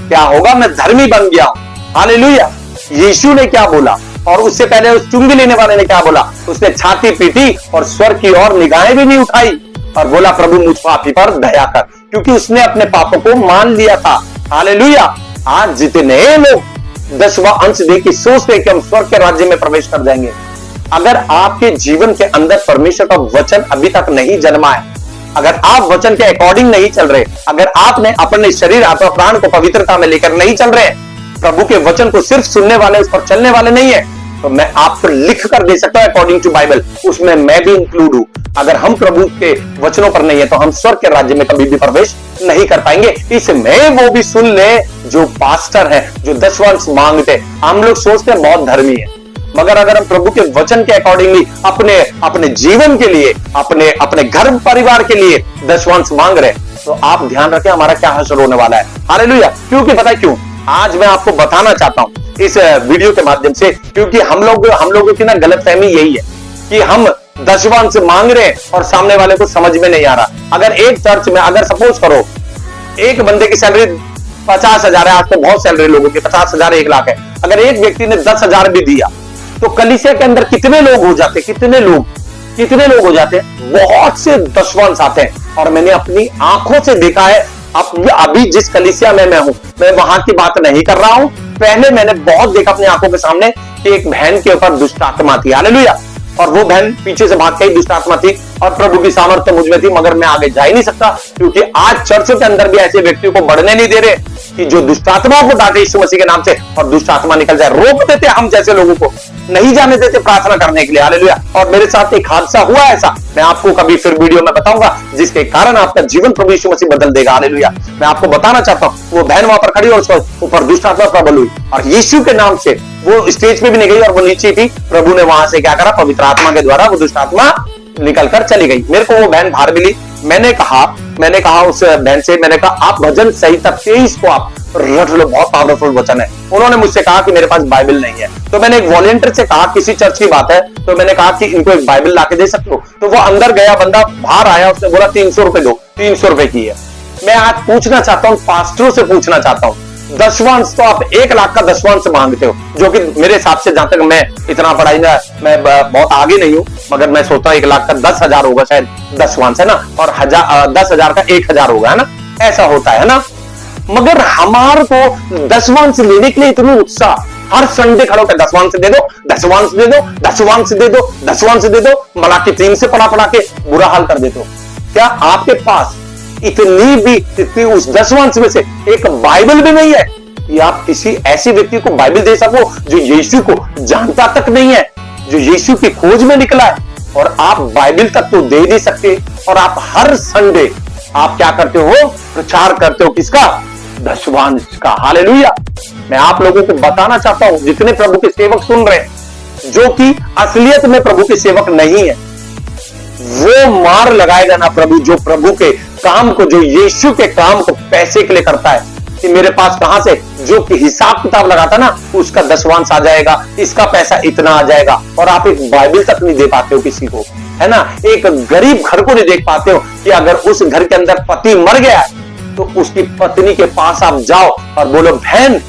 क्या होगा? मैं धर्मी बन गया। हालेलुया। यीशु ने क्या बोला? और उससे पहले उस चुंगी लेने वाले ने क्या बोला? उसने छाती पीटी और स्वर्ग की ओर निगाहें भी नहीं उठाई और बोला, प्रभु मुझ पापी पर दया कर, क्योंकि उसने अपने पापों को मान लिया था। हालेलुया। आज जितने लोग 10वां अंश दे के सोचते हैं कि हम स्वर्ग के राज्य में प्रवेश कर जाएंगे, अगर आपके जीवन के अंदर परमेश्वर का वचन अभी तक नहीं जन्मा है, अगर आप वचन के अकॉर्डिंग नहीं चल रहे, अगर आपने अपने शरीर अथवा प्राण को पवित्रता में लेकर नहीं चल रहे, प्रभु के वचन को सिर्फ सुनने वाले, उस पर चलने वाले नहीं है, तो मैं आपको लिख कर दे सकता हूं अकॉर्डिंग टू बाइबल, उसमें मैं भी इंक्लूड हूं। अगर हम प्रभु के वचनों पर नहीं है तो हम स्वर्ग के राज्य में कभी भी प्रवेश नहीं कर पाएंगे। इसमें वो भी सुन ले जो पास्टर है, जो 10वां अंश मांगते। हम लोग सोचते हैं बहुत धर्मी है, मगर अगर हम प्रभु के वचन के अकॉर्डिंगली अपने जीवन के लिए, अपने घर परिवार के लिए 10वां अंश मांग रहे, तो आप ध्यान रखें हमारा क्या हश्र होने वाला है। हालेलुया। क्योंकि पता है क्यों? आज मैं आपको बताना चाहता हूं इस वीडियो के माध्यम से, क्योंकि हम लोगों की ना गलतफहमी यही है कि हम 10वां अंश मांग रहे हैं और सामने वाले को समझ में नहीं आ रहा। अगर एक चर्च में, अगर सपोज करो एक बंदे की सैलरी 50,000 है, आज तो बहुत सैलरी लोगों की 50,000 1 लाख है, अगर एक व्यक्ति ने 10,000 भी दिया तो कलीसिया के अंदर कितने लोग हो जाते? कितने लोग हो जाते? बहुत से 10वां अंश आते हैं। और मैंने अपनी आंखों से देखा है, अभी जिस कलीसिया में मैं हूं, मैं वहां की बात नहीं कर रहा हूं, पहले मैंने बहुत देखा अपनी आंखों के सामने कि एक बहन के ऊपर दुष्ट आत्मा थी। हालेलुया। और वो बहन पीछे से भाग के दुष्ट आत्मा थी और प्रभु की सामर्थ्य मुझ में थी, मगर मैं आगे जा ही नहीं सकता, क्योंकि आज चर्चों के अंदर भी ऐसे व्यक्तियों को बढ़ने नहीं दे रहे कि जो दुष्ट आत्माओं को डांटे यीशु मसीह के नाम से और दुष्ट आत्मा निकल जाए। रोक देते हम जैसे लोगों को नहीं जाने देते प्रार्थना करने के लिए। हालेलुया। और मेरे साथ एक हादसा हुआ ऐसा, मैं आपको कभी फिर वीडियो में बताऊंगा, जिसके कारण आपका जीवन प्रभु यीशु मसीह बदल देगा। हालेलुया। मैं आपको बताना चाहता हूं, वो बहन वहां पर खड़ी और उसके ऊपर दुष्ट आत्मा प्रबल हुई और यीशु के नाम से वो स्टेज पे भी नहीं गई और वो नीचे थी। प्रभु ने वहां से क्या करा, पवित्र आत्मा के द्वारा वो दुष्ट आत्मा निकलकर चली गई। मेरे को वो बहन बाहर मिली। मैंने कहा उस बहन से, मैंने कहा आप भजन संहिता 23 को आप रट लो, बहुत पावरफुल वचन है। उन्होंने मुझसे कहा कि मेरे पास बाइबल नहीं है। तो मैंने एक वॉलंटियर से कहा, किसी चर्च की बात है, तो मैंने कहा कि इनको एक बाइबल लाके दे सकते हो। तो वो अंदर गया, बंदा बाहर आया, उसने बोला 300 रुपए दो। 300 रुपए की है। मैं आज पूछना चाहता हूं, पास्टरों से पूछना चाहता हूं, दशवांश तो आप 1 लाख का दशवांश मांगते हो, जो कि मेरे हिसाब से, जहां तक मैं इतना पढ़ाई में मैं बहुत आगे नहीं हूं, मगर मैं सोचता हूं 1 लाख का 10,000 होगा शायद दशवांश, है ना, और 10,000 का 1,000 होगा, है ना, ऐसा होता है ना। मगर हमारे को दशवांश लेने के लिए इतनी उत्साह, हर संडे खड़ो कर दशवांश दे दो, दशवांश दे दो, दशवांश दे दो, दशवांश दे दो, मलाकी 3 से पढ़ा के बुरा हाल कर देते हो। क्या आपके पास इतनी उस दशवांश में से एक बाइबल भी नहीं है कि आप किसी ऐसे व्यक्ति को बाइबल दे सको जो यीशु को जानता तक नहीं है, जो यीशु की खोज में निकला है, और आप बाइबल तक तो दे नहीं सकते, और आप हर संडे आप क्या करते हो, प्रचार करते हो किसका, दशवांश का। हालेलुया। मैं आप लोगों को बताना चाहता हूं, जितने प्रभु के सेवक सुन रहे हैं, जो कि असलियत में प्रभु के सेवक नहीं है, वो मार लगाएगा ना प्रभु, जो प्रभु के काम को, जो यीशु के काम को पैसे के लिए करता है, कि मेरे पास कहां से, जो कि हिसाब किताब लगाता ना, उसका दशवांश आ जाएगा, इसका पैसा इतना आ जाएगा, और आप एक बाइबल तक नहीं दे पाते हो किसी को, है ना। एक गरीब घर को नहीं देख पाते हो कि अगर उस घर के अंदर पति मर गया है तो उसकी पत्नी के पास आप जाओ और बोलो, बहन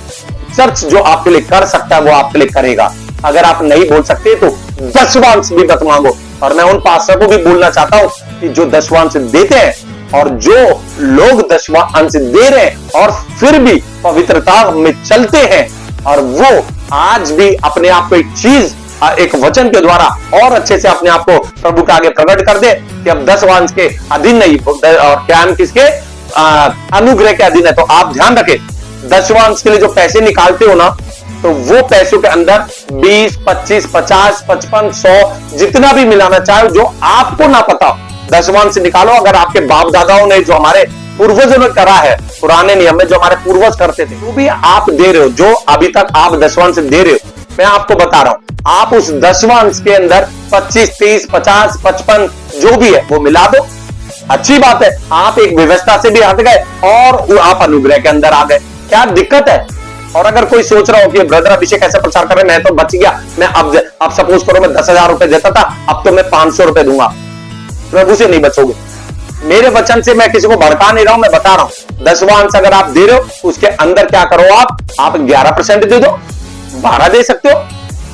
चर्च जो आपके लिए कर सकता है वो आपके लिए करेगा। अगर आप नहीं बोल सकते तो दशवांश भी मत मांगो। और मैं उन पास्टर को भी बोलना चाहता हूं कि जो दशवांश देते हैं, और जो लोग दशवांश दे रहे हैं और फिर भी पवित्रता में चलते हैं, और वो आज भी अपने आप को एक चीज, एक वचन के द्वारा और अच्छे से अपने आप को प्रभु के आगे प्रकट कर दे कि अब दशवांश के अधीन नहीं, और क्या हम किसके, अनुग्रह के अधीन है। तो आप ध्यान रखें, दशवांश के लिए जो पैसे निकालते हो ना, तो वो पैसों के अंदर 20, 25, 50, 55, 100 जितना भी मिलाना चाहे, जो आपको ना पता, दशवांश निकालो। अगर आपके बाप दादाओं ने, जो हमारे पूर्वजों ने करा है, पुराने नियम में जो हमारे पूर्वज करते थे, वो भी आप दे रहे हो, जो अभी तक आप दशवांश दे रहे हो। मैं आपको बता रहा हूं, आप उस दशवांश के अंदर 25, 30, 50, 55 जो भी है वो मिला दो। अच्छी बात है, आप एक व्यवस्था से भी हट गए और आप अनुग्रह के अंदर आ गए। क्या दिक्कत है? और अगर कोई सोच रहा हो कि ब्रदर अभिषेक कैसे प्रचार कर रहे, मैं तो बच गया, मैं अब सपोज करो मैं 10,000 रुपए देता था, अब तो मैं 500 रुपए दूंगा, प्रभु से नहीं बचोगे। मेरे वचन से मैं किसी को भड़का नहीं रहा हूं, मैं बता रहा हूं, दशवांश अगर आप दे रहे हो, उसके अंदर क्या करो, आप 11% दे दो, 12 दे सकते हो,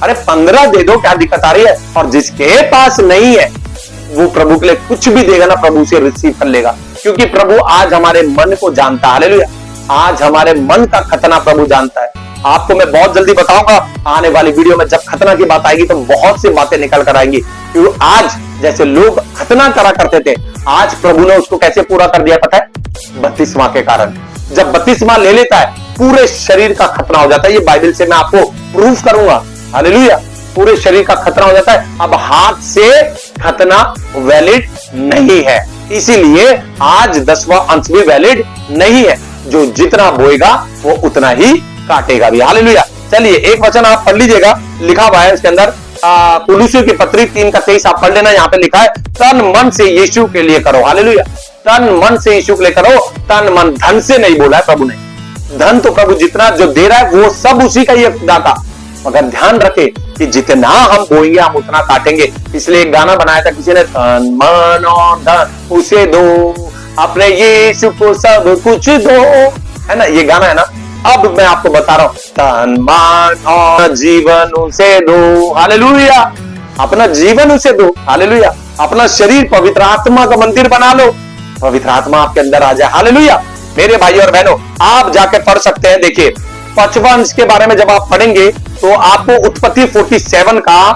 अरे 15 दे दो, क्या दिक्कत आ रही है। और जिसके पास नहीं है वो प्रभु के लिए कुछ भी देगा ना, प्रभु से रिसीव कर लेगा, क्योंकि प्रभु आज हमारे मन को जानता है। हालेलुया। आज हमारे मन का खतना प्रभु जानता है। आपको मैं बहुत जल्दी बताऊंगा आने वाली वीडियो में, जब खतना की बात आएगी तो बहुत सी बातें निकल कर आएंगी। क्योंकि आज जैसे लोग खतना करा करते थे, आज प्रभु ने उसको कैसे पूरा कर दिया पता है, बपतिस्मा के कारण। जब बपतिस्मा ले लेता है, पूरे शरीर का खतना हो जाता है। ये बाइबल से मैं आपको प्रूफ करूंगा। हालेलुया। पूरे शरीर का खतना हो जाता है। अब हाथ से खतना वैलिड नहीं है, इसीलिए आज 10वां अंश भी वैलिड नहीं है। जो जितना बोएगा वो उतना ही काटेगा भी। हालेलुया। चलिए एक वचन आप पढ़ लीजिएगा, लिखा हुआ है इसके अंदर, कुलुस्सियों की पत्री 3:23 आप पढ़ लेना। यहाँ पे लिखा है, तन मन से यीशु के लिए करो। हालेलुया। तन मन से यीशु के लिए करो। तन मन, धन से नहीं बोला है प्रभु ने। धन तो प्रभु जितना जो दे रहा है वो सब उसी का ही दाता, मगर ध्यान रखे कि जितना हम बोएंगे हम उतना काटेंगे। इसलिए एक गाना बनाया था किसी ने, तन मन और धन उसे दो, अपने यीशु को सब कुछ दो, है ना, ये गाना है ना। अब मैं आपको बता रहा हूं, तन मन और जीवन उसे दो। हालेलुया। अपना जीवन उसे दो। हालेलुया। अपना शरीर पवित्र आत्मा का मंदिर बना लो, पवित्र आत्मा आपके अंदर आ जाए। हालेलुया। मेरे भाई और बहनों, आप जाके पढ़ सकते हैं। देखिए 55 अंश के बारे में जब आप पढ़ेंगे तो आपको उत्पत्ति 47 का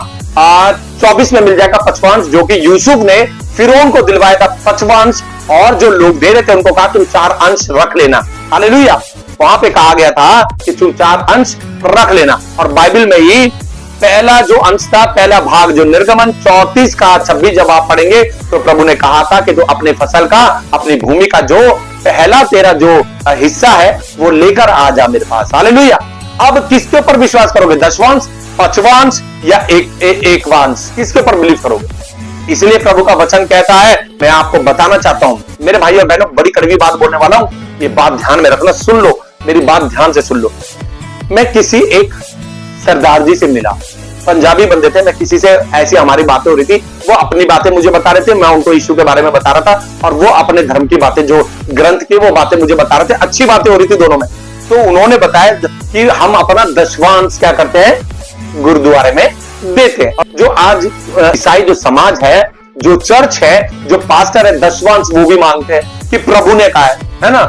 24 में मिल जाएगा 55 अंश, जो कि यूसुफ ने फिरौन को दिलवाया था 55 अंश, और जो लोग दे रहे थे उनको कहा तुम 4 अंश रख लेना। हालेलुया। वहां पे कहा गया था कि तुम 4 अंश रख लेना। और बाइबल में ही पहला जो अंश था, पहला भाग जो निर्गमन 34 का 26 जब आप पढ़ेंगे तो प्रभु ने कहा था कि तो अपने फसल का, अपनी भूमि का जो पहला तेरा जो हिस्सा है वो लेकर आ जा मेरे पास। हालेलुया। अब किसके ऊपर विश्वास करोगे? दशवांश, पांचवांश या एकवांश? किसके ऊपर बिलीव करोगे? इसलिए प्रभु का वचन कहता है, मैं आपको बताना चाहता हूं मेरे भाई और बहनों, बड़ी कड़वी बात बोलने वाला हूं, ये बात ध्यान में रखना, सुन लो, मेरी बात ध्यान से सुन लो। मैं किसी एक सरदार जी से मिला, पंजाबी बंदे थे, मैं किसी से ऐसी हमारी बातें हो रही थी, वो अपनी बातें मुझे बता रहे थे, मैं उनको यीशु के बारे में बता रहा था, और वो अपने धर्म की बातें, जो ग्रंथ की वो बातें मुझे बता रहे थे, अच्छी बातें हो रही थी दोनों में। तो उन्होंने बताया कि हम अपना दशवांश क्या करते हैं? गुरुद्वारे में देते हैं। जो आज ईसाई जो समाज है, जो चर्च है, जो पास्टर है, दशवांश वो भी मांगते हैं कि प्रभु ने कहा है ना।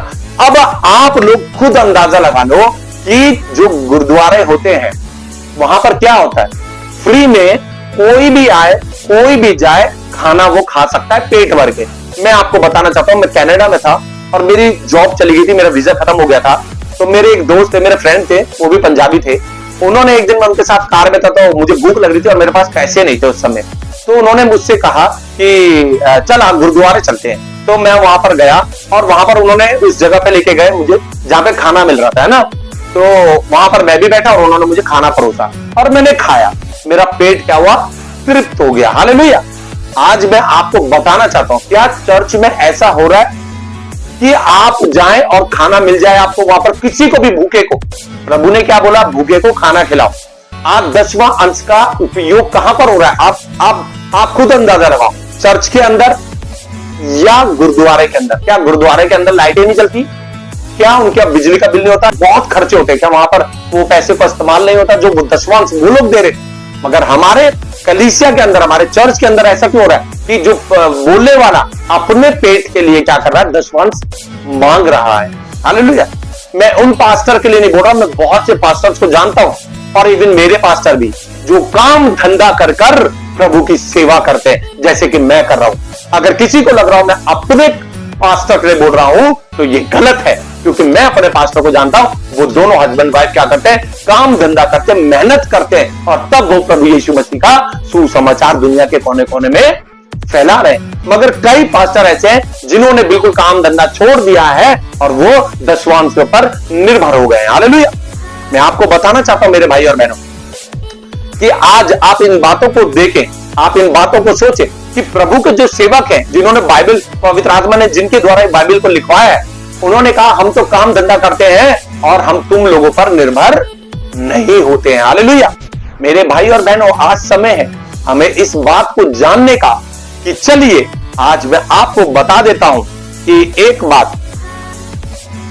अब आप लोग खुद अंदाजा लगा लो कि जो गुरुद्वारे होते हैं वहां पर क्या होता है? फ्री में कोई भी आए, कोई भी जाए, खाना वो खा सकता है पेट भर के। मैं आपको बताना चाहता हूं, मैं कनाडा में था और मेरी जॉब चली गई थी, मेरा वीजा खत्म हो गया था। तो मेरे एक दोस्त थे, मेरे फ्रेंड थे, वो भी पंजाबी थे। उन्होंने एक दिन, मैं उनके साथ कार में था तो मुझे भूख लग रही थी और मेरे पास पैसे नहीं थे उस समय, तो उन्होंने मुझसे कहा कि चल आप गुरुद्वारे चलते हैं। तो मैं वहां पर गया और वहां पर उन्होंने उस जगह पे लेके गए मुझे जहां पे खाना मिल रहा था, है ना। तो वहां पर मैं भी बैठा और उन्होंने मुझे खाना परोसा और मैंने खाया। मेरा पेट क्या हुआ? तृप्त हो गया। हालेलुया। आज मैं आपको बताना चाहता हूं, क्या चर्च में ऐसा हो रहा है कि आप जाएं और खाना मिल जाए आपको वहां पर, किसी को भी, भूखे को? प्रभु ने क्या बोला? भूखे को खाना खिलाओ। आप दसवां अंश का उपयोग कहां पर हो रहा है? आप खुद अंदाजा लगाओ। चर्च के अंदर या गुरुद्वारे के अंदर? क्या गुरुद्वारे के अंदर लाइटें नहीं चलती? क्या उनके बिजली का बिल नहीं होता? बहुत खर्चे होते हैं। क्या वहां पर वो पैसे का इस्तेमाल नहीं होता जो दशवांश वो लोग दे रहे? मगर हमारे कलीसिया के अंदर, हमारे चर्च के अंदर ऐसा क्यों हो रहा है कि जो बोलने वाला अपने पेट के लिए क्या कर रहा है? दशवांश मांग रहा है। हालेलुया। मैं उन पास्टर के लिए नहीं बोल रहा, मैं बहुत से पास्टर्स को जानता हूं और इवन मेरे पास्टर भी, जो काम धंधा कर कर प्रभु की सेवा करते हैं, जैसे कि मैं कर रहा हूं। अगर किसी को लग रहा हूं मैं अपने पास्टर के लिए बोल रहा हूं तो ये गलत है, क्योंकि मैं अपने पास्टर को जानता हूं। वो दोनों हस्बैंड वाइफ क्या करते हैं? काम धंधा करते हैं, मेहनत करते हैं, और तब वो प्रभु यीशु मसीह का सुसमाचार दुनिया के कोने कोने में फैला रहे हैं। मगर कई पास्टर ऐसे हैं जिन्होंने बिल्कुल काम धंधा छोड़ दिया है और वो दशवांश के ऊपर निर्भर हो गए हैं। हालेलुया। मैं आपको बताना चाहता हूं मेरे भाई और बहनों कि आज आप इन बातों को देखें, आप इन बातों को सोचें कि प्रभु के जो सेवक हैं, जिन्होंने बाइबल, पवित्र आत्मा ने जिनके द्वारा बाइबल को लिखवाया है, उन्होंने कहा हम तो काम धंधा करते हैं और हम तुम लोगों पर निर्भर नहीं होते हैं। हालेलुया। मेरे भाई और बहनों, आज समय है हमें इस बात को जानने का कि चलिए आज मैं आपको बता देता हूं कि एक बात,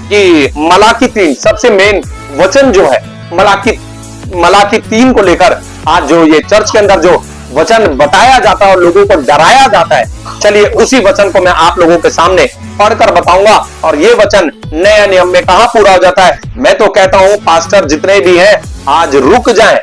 कि मलाकी 3 सबसे मेन वचन जो है, मलाकी 3 को लेकर आज जो ये चर्च के अंदर जो वचन बताया जाता है और लोगों को डराया जाता है, चलिए उसी वचन को मैं आप लोगों के सामने पढ़कर बताऊंगा। और ये वचन नए नियम में कहां पूरा हो जाता है? मैं तो कहता हूं पास्टर जितने भी हैं आज रुक जाएं।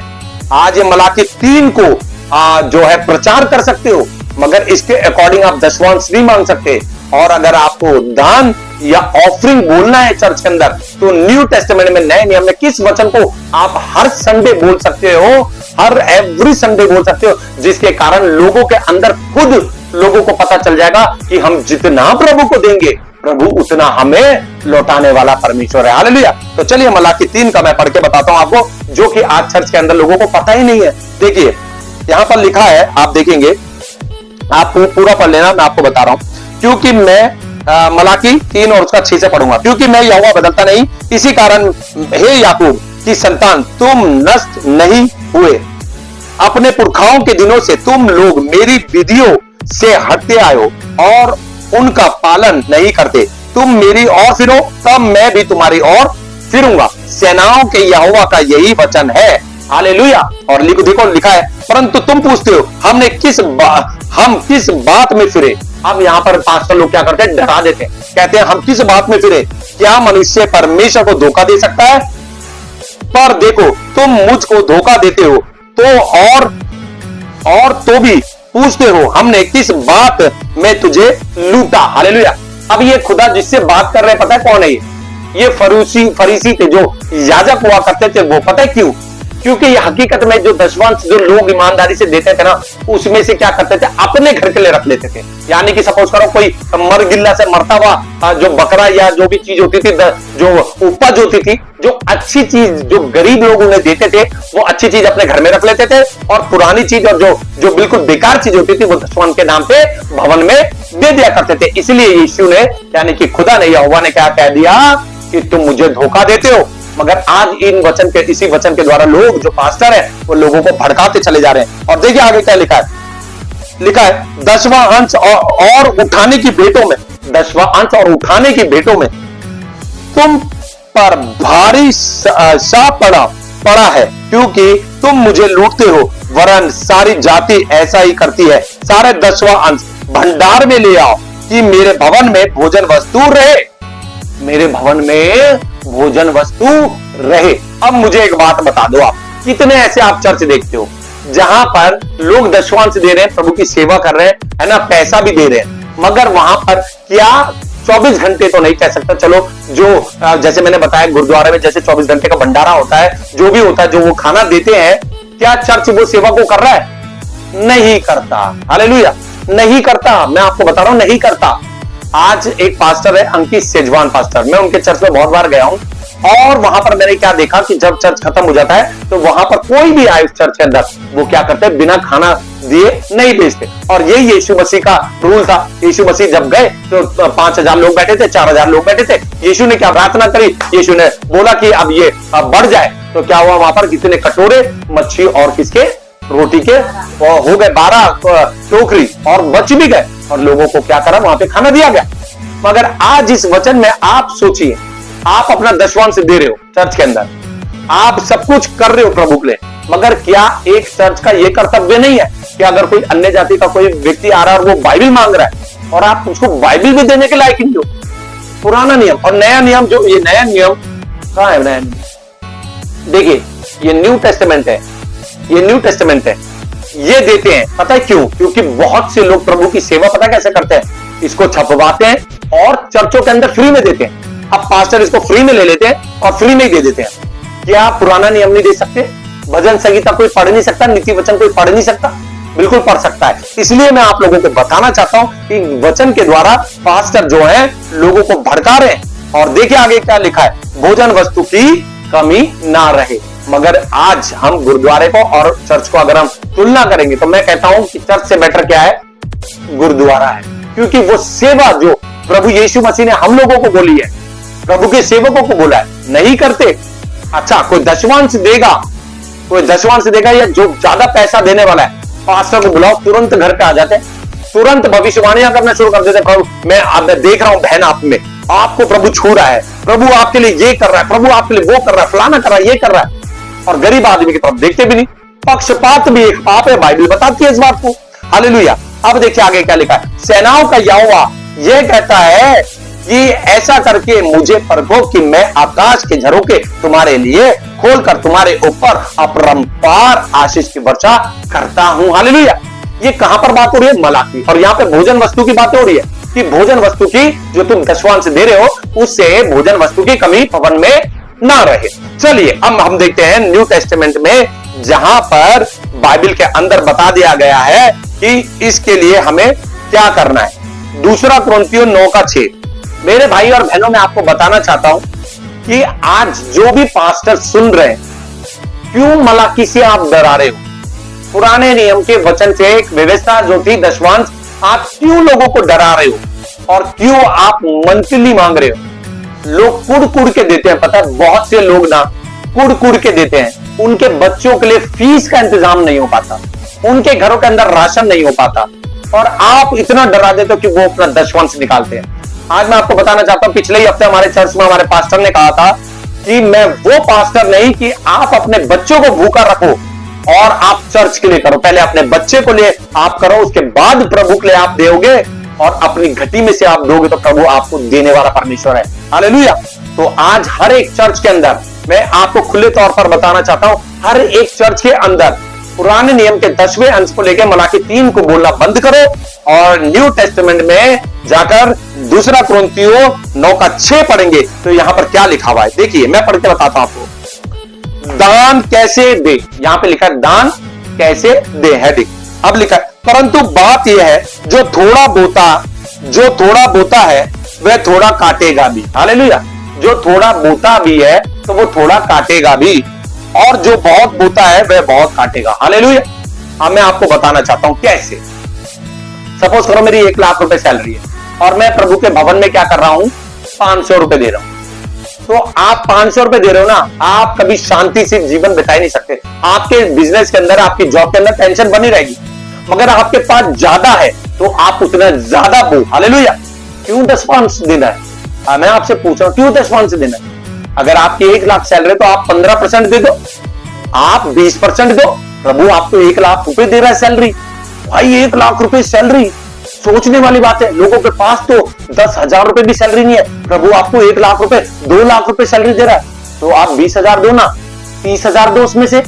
आज ये मलाकी 3 को जो है प्रचार कर सकते हो, मगर इसके अकॉर्डिंग आप दशवांश नहीं मांग सकते। और अगर आपको दान या ऑफरिंग बोलना है चर्च के अंदर, तो न्यू टेस्टामेंट में, नए नियम में किस वचन को आप हर संडे बोल सकते हो, हर एवरी संडे बोल सकते हो, जिसके कारण लोगों के अंदर खुद लोगों को पता चल जाएगा कि हम जितना प्रभु को देंगे, प्रभु उतना हमें लौटाने वाला परमेश्वर है। हालेलुया। तो चलिए मलाकी 3 का मैं पढ़ के बताता हूं आपको, जो कि आज चर्च के अंदर लोगों को पता ही नहीं है। देखिए यहां पर लिखा है, आप देखेंगे, आप पूरा पढ़ लेना, मैं आपको बता रहा हूं। क्योंकि मैं मलाकी 3 और उसका 6 से पढ़ूंगा। क्योंकि मैं यहोवा बदलता नहीं, इसी कारण हे याकूब की संतान, तुम नष्ट नहीं हुए। अपने पुरखाओं के दिनों से तुम लोग मेरी विधियों से हटते आए हो और उनका पालन नहीं करते। तुम मेरी ओर फिरो, तब मैं भी तुम्हारी ओर फिरूंगा। सेनाओं के यहोवा का यही वचन है। हालेलुया। और देखो लिखा है, परंतु तुम पूछते हो हम किस बात में फिरे। अब यहां पर पास्टर लोग क्या करते हैं? डरा देते हैं, कहते हैं हम किस बात में फिरे? क्या मनुष्य परमेश्वर को धोखा दे सकता है? पर देखो तुम मुझको धोखा देते हो तो और तो भी पूछते हो हमने किस बात में तुझे लूटा। हालेलुया। अब ये खुदा जिससे बात कर रहे हैं, पता है कौन है? ये फरीसी थे, जो याजक हुआ करते थे। वो पता है क्यों? क्योंकि ये हकीकत में जो दशवांश जो लोग ईमानदारी से देते थे ना, उसमें से क्या करते थे, अपने घर के लिए रख लेते थे। यानी कि सपोज करो कोई मर गिल्ला से मरता हुआ जो बकरा या जो भी चीज होती थी, जो उपज होती थी, जो अच्छी चीज जो गरीब लोग उन्हें देते थे, वो अच्छी चीज अपने घर में रख लेते थे, और पुरानी चीज और जो बिल्कुल बेकार चीज होती थी वो दशवांश के नाम पे भवन में दे दिया करते थे। इसलिए यीशु ने, यानी कि खुदा ने, यहोवा ने क्या कह दिया कि तुम मुझे धोखा देते हो। मगर आज इसी वचन के द्वारा लोग जो पास्टर है वो लोगों को भड़काते चले जा रहे हैं। और देखिए आगे क्या लिखा है, दसवां अंश और उठाने की भेंटों में, दसवां अंश और उठाने की भेंटों में तुम पर भारी सा पड़ा है, क्योंकि तुम मुझे लूटते हो, वरन सारी जाति ऐसा ही करती है। सारे दसवां अंश भंडार में ले आओ कि मेरे भवन में भोजन वस्तु रहे, मेरे भवन में भोजन वस्तु रहे। अब मुझे एक बात बता दो, आप कितने ऐसे आप चर्च देखते हो जहां पर लोग दशवांश दे रहे हैं, प्रभु की सेवा कर रहे हैं, है ना, पैसा भी दे रहे हैं, मगर वहां पर क्या 24 घंटे तो नहीं कह सकता, चलो जो जैसे मैंने बताया गुरुद्वारे में जैसे 24 घंटे का भंडारा होता है, जो भी होता है, जो वो खाना देते हैं, क्या चर्च वो सेवा को कर रहा है? नहीं करता। हालेलुया, नहीं करता। मैं आपको बता रहा हूं, नहीं करता। आज एक पास्टर है अंकित सेजवान पास्टर, मैं उनके चर्च में बहुत बार गया हूं, और वहां पर मैंने क्या देखा कि जब चर्च खत्म हो जाता है तो वहां पर कोई भी आए उस चर्च के अंदर, वो क्या करते हैं, बिना खाना दिए नहीं भेजते। और ये यीशु मसीह का रूल था। यीशु मसीह जब गए तो 5000 लोग बैठे थे, 4000 लोग बैठे थे। यीशु ने क्या प्रार्थना करी, यीशु ने बोला कि अब ये बढ़ जाए, तो क्या हुआ, वहां पर कितने कटोरे मच्छी और किसके, रोटी के हो गए 12 टोकरी, और बच भी गए, और लोगों को क्या करा, वहां पे खाना दिया गया। मगर आज इस वचन में आप सोचिए, आप अपना दशवांश दे रहे हो चर्च के अंदर, आप सब कुछ कर रहे हो प्रभु के लिए, मगर क्या एक चर्च का यह कर्तव्य नहीं है कि अगर कोई अन्य जाति का कोई व्यक्ति आ रहा है और वो बाइबल मांग रहा है और आप उसको बाइबल भी देने के लायक नहीं हो? पुराना नियम और नया नियम, जो ये नया नियम कहां है? नया नियम देखिए, ये न्यू टेस्टामेंट है, ये न्यू टेस्टामेंट है, ये देते हैं। पता है क्यों? क्योंकि बहुत से लोग प्रभु की सेवा पता कैसे करते हैं, इसको छपवाते हैं और चर्चों के अंदर फ्री में देते हैं। अब पास्टर इसको फ्री में ले लेते हैं और फ्री में ही दे देते हैं। क्या पुराना नियम नहीं दे सकते? भजन संगीता कोई पढ़ नहीं सकता? नीति वचन कोई पढ़ नहीं सकता? बिल्कुल पढ़ सकता है। इसलिए मैं आप लोगों को बताना चाहता हूं कि वचन के द्वारा पास्टर जो है लोगों को भड़का रहे हैं। और देखिए आगे क्या लिखा है, भोजन वस्तु की कमी ना रहे। मगर आज हम गुरुद्वारे को और चर्च को अगर हम तुलना करेंगे तो मैं कहता हूं कि चर्च से बेटर क्या है, गुरुद्वारा है। क्योंकि वो सेवा जो प्रभु यीशु मसीह ने हम लोगों को बोली है, प्रभु के सेवकों को बोला है, नहीं करते। अच्छा, कोई दशवांश देगा, कोई दशवांश देगा या जो ज्यादा पैसा देने वाला है, पास्टर को बुलाओ, तुरंत घर पे आ जाते हैं, तुरंत भविष्यवाणियां करना शुरू कर देते हैं। प्रभु मैं देख रहा हूं बहन आप में, आपको प्रभु छू रहा है, प्रभु आपके लिए ये कर रहा है, प्रभु आपके लिए वो कर रहा है, फलाना कर रहा है, ये कर रहा है। और गरीब आदमी की तरफ देखते भी नहीं। पक्षपात भी एक पाप है, बाइबल बताती है इस बात को। हालेलुया। अब देखिए आगे क्या लिखा है, सेनाओं का यहोवा यह कहता है कि ऐसा करके मुझे परखो कि मैं आकाश के झरोखे तुम्हारे लिए खोलकर तुम्हारे ऊपर अपरंपार आशीष की वर्षा करता हूं। हालेलुया। ये कहां पर बात हो रही है? मलाकी। और यहां पे भोजन वस्तु की बात हो रही है कि भोजन वस्तु की जो तुम दशवांश दे रहे हो उससे भोजन वस्तु की कमी भवन में ना रहे। चलिए अब हम देखते हैं न्यू टेस्टामेंट में, जहां पर बाइबल के अंदर बता दिया गया है कि इसके लिए हमें क्या करना है। दूसरा कुरिन्थियों 9:6। मेरे भाई और बहनों, मैं आपको बताना चाहता हूं कि आज जो भी पास्टर सुन रहे हैं, क्यों मलाकी से आप डरा रहे हो? पुराने नियम के वचन से एक व्यवस्था जो थी दशवांश, आप क्यों लोगों को डरा रहे हो? और क्यों आप मंथली मांग रहे हो? लोग कुड़ के देते हैं। पता है, बहुत से लोग ना कुड़ के देते हैं, उनके बच्चों के लिए फीस का इंतजाम नहीं हो पाता, उनके घरों के अंदर राशन नहीं हो पाता, और आप इतना डरा देते हो कि वो अपना दशवांश निकालते हैं। आज मैं आपको बताना चाहता हूं, पिछले ही हफ्ते हमारे चर्च में हमारे पास्टर ने कहा था कि मैं वो पास्टर नहीं कि आप अपने बच्चों को भूखा रखो और आप चर्च के लिए करो। पहले अपने बच्चे को लिए आप करो, उसके बाद प्रभु के लिए आप दोगे, और अपनी घटी में से आप दोगे तो प्रभु आपको देने वाला परमेश्वर है। हालेलुया। तो आज हर एक चर्च के अंदर मैं आपको खुले तौर पर बताना चाहता हूं, हर एक चर्च के अंदर पुराने नियम के 10वें अंश को लेकर मलाकी 3 को बोलना बंद करो और न्यू टेस्टामेंट में जाकर दूसरा कुरिन्थियों 9:6 पढ़ेंगे तो यहां पर क्या लिखा हुआ है। देखिए मैं पढ़ के बताता हूं आपको। दान कैसे दे, यहां पे लिखा है दान कैसे दे है, देख अब लिखा है। परंतु बात यह है जो थोड़ा बोता है वह थोड़ा काटेगा भी। हालेलुया। जो थोड़ा बोता भी है तो वो थोड़ा काटेगा भी, और जो बहुत बोता है वह बहुत काटेगा। हालेलुया। अब मैं आपको बताना चाहता हूं कैसे। सपोज करो मेरी 1 लाख रुपए सैलरी है और मैं प्रभु के भवन में क्या कर रहा हूं, 500 रुपए दे रहा हूं। तो आप 500 रुपए दे रहे हो ना, आप कभी शांति से जीवन बिता ही नहीं सकते। आपके बिजनेस के अंदर, आपकी जॉब के अंदर टेंशन बनी रहेगी। मगर आपके पास ज्यादा है तो आप उतना ज्यादा दो। हालेलुया। क्यों 10% देना है? मैं आपसे पूछ रहा हूं, क्यों 10% देना है? अगर आपकी 1 लाख सैलरी तो आप 15% दे दो, आप 20% दो। प्रभु आपको 1 लाख रुपए दे रहा है सैलरी। भाई 1 लाख रुपए सैलरी, सोचने वाली बात है। लोगों के पास तो 10,000 रुपए भी सैलरी नहीं है, प्रभु आपको 1 लाख रुपए, 2 लाख रुपए सैलरी दे रहा है। तो आप 20,000 दो ना, 30,000 दो उसमें से,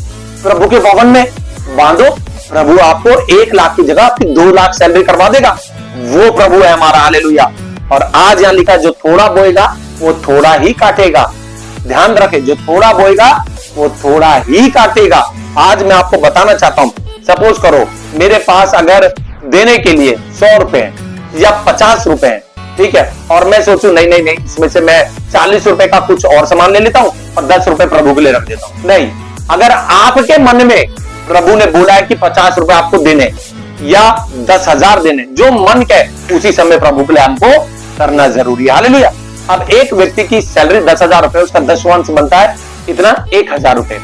प्रभु के भवन में बांधो। प्रभु आपको 1 लाख की जगह आपकी 2 लाख सैलरी करवा देगा। वो प्रभु है हमारा। हालेलुया। और आज यहां लिखा है जो थोड़ा बोएगा वो थोड़ा ही काटेगा। ध्यान रखें, जो थोड़ा बोएगा वो थोड़ा ही काटेगा। आज मैं आपको बताना चाहता हूं, सपोज करो मेरे पास अगर देने के लिए 100 रुपए या 50 रुपए हैं, ठीक है, और मैं सोचूं नहीं नहीं नहीं, इसमें से मैं 40 रुपए का कुछ और सामान ले लेता हूं और 10 रुपए प्रभु के लिए रख देता हूं। नहीं, अगर आपके मन में प्रभु ने बोला है कि 50 रुपए आपको देने या 10,000 देने, जो मन के उसी समय प्रभु के लिए हमको करना जरूरी है। हालेलुया। अब एक व्यक्ति की सैलरी 10,000 रुपए, उसका 10वांश बनता है इतना 1,000 रुपए,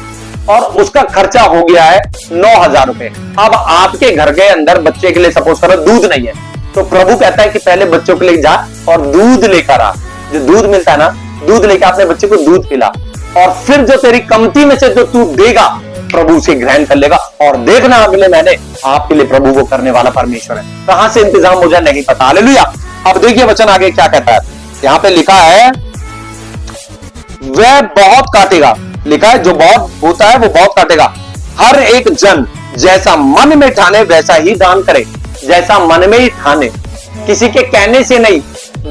और उसका खर्चा हो गया है 9,000 रुपए। अब आपके घर के अंदर बच्चे के लिए सपोज करो दूध नहीं है, तो प्रभु कहता है कि पहले बच्चों के लिए जा और दूध लेकर आ। जो दूध मिलता है ना, दूध लेकर अपने बच्चे को दूध पिला, और फिर जो तेरी कमती में से जो तू देगा प्रभु से ग्रहण कर लेगा। और देखना अगले महीने आपके लिए प्रभु वो करने वाला परमेश्वर है। कहां से इंतजाम हो जाए नहीं पता। हालेलुया। अब देखिए वचन आगे क्या कहता है। यहां पे लिखा है वह बहुत काटेगा। लिखा है जो बहुत होता है वो बहुत काटेगा। हर एक जन जैसा मन में ठाने वैसा ही दान करे। जैसा मन में ही ठाने, किसी के कहने से नहीं,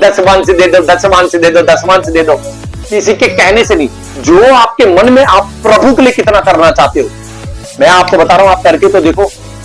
10वांश दे दो, 10वांश दे दो, 10वांश दे दो, किसी के कहने से नहीं। जो आपके मन में, आप प्रभु के लिए कितना करना चाहते हो, मैं आपको बता रहा हूं, आप करके तो देखो।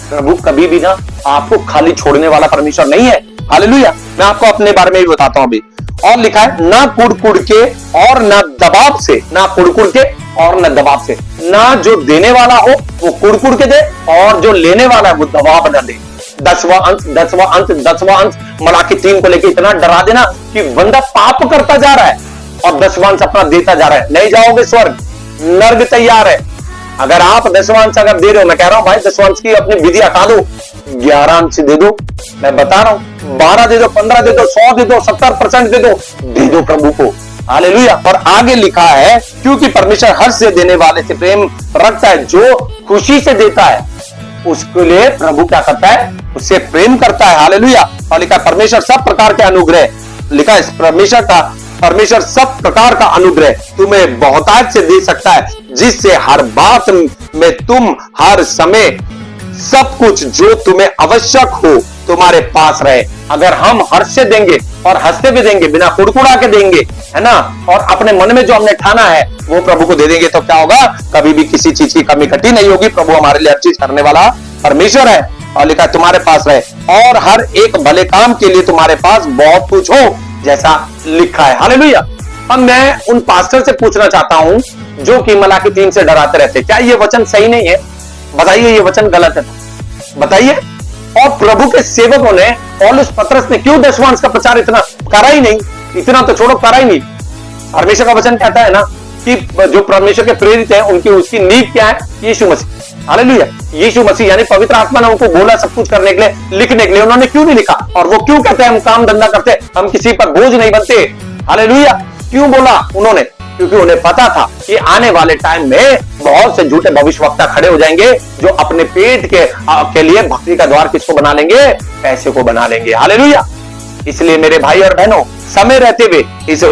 प्रभु कभी भी ना आपको खाली छोड़ने वाला परमेश्वर नहीं है। हालेलुया। मैं आपको अपने बारे में भी बताता हूं अभी। और लिखा है ना कुड़ के और ना दबाव से, ना कुड़ के और ना दबाव से। ना जो देने वाला हो वो कुड़ के दे, और जो लेने वाला है वो दबाव ना दे। 10वां अंश मलाकी 3 को लेके इतना डरा देना कि बंदा पाप करता जा रहा है और 10वां अपना देता जा रहा है। नहीं जाओगे स्वर्ग, नर्क तैयार है। अगर आप 10वां अगर दे रहे हो, मैं कह रहा हूं भाई 10वां की अपनी विधि हटा दो, 11 दे दो। मैं बता रहा हूं 12 दे दो, 15 दे दो, 100 दे दो, 70% दे दो प्रभु को। हालेलुया। और आगे लिखा है क्योंकि परमेश्वर हर्ष से देने वाले से प्रेम रखता है। जो खुशी से देता है उसके लिए प्रभु क्या करता है, उससे प्रेम करता है। हालेलुया। और लिखा परमेश्वर सब प्रकार के अनुग्रह, लिखा है परमेश्वर सब प्रकार का अनुग्रह तुम्हें बहुतायत से दे सकता है, जिससे हर बात में तुम हर समय सब कुछ जो तुम्हें आवश्यक हो तुम्हारे पास रहे। अगर हम हर्ष से देंगे और हंसते भी देंगे, बिना कुड़कुड़ा के देंगे, है ना, और अपने मन में जो हमने ठाना है वो प्रभु को दे देंगे, तो क्या होगा, कभी भी किसी चीज की कमी घटी नहीं होगी। प्रभु हमारे लिए हर चीज करने वाला परमेश्वर है। और लिखा तुम्हारे पास रहे और हर एक भले काम के लिए तुम्हारे पास बहुत कुछ हो, जैसा लिखा है। हालेलुया। अब मैं उन पास्टर से पूछना चाहता हूं जो कि मलाकी 3 से डराते रहते, क्या ये वचन सही नहीं है? बताइए, ये वचन गलत है? बताइए। और प्रभु के सेवकों ने, पौलुस पतरस ने क्यों 10वांश का प्रचार इतना करा ही नहीं? इतना तो छोड़ो, करा ही नहीं। परमेश्वर का वचन कहता है ना कि जो परमेश्वर के प्रेरित हैं उनकी उसकी नींव क्या है? यीशु मसीह। हालेलुया। यीशु मसीह यानी पवित्र आत्मा ने उनको बोला सब कुछ करने के लिए, लिखने के लिए। उन्होंने क्यों नहीं लिखा? और वो क्यों कहते हैं हम काम धंधा करते, हम किसी पर बोझ नहीं बनते? हालेलुया। क्यों बोला उन्होंने? क्योंकि उन्हें पता था कि आने वाले टाइम में बहुत से झूठे भविष्यवक्ता खड़े हो जाएंगे जो अपने पेट के लिए भक्ति का द्वार किसको बना लेंगे? पैसे को बना लेंगे। हालेलुया। इसलिए मेरे भाई और बहनों, समय रहते हुए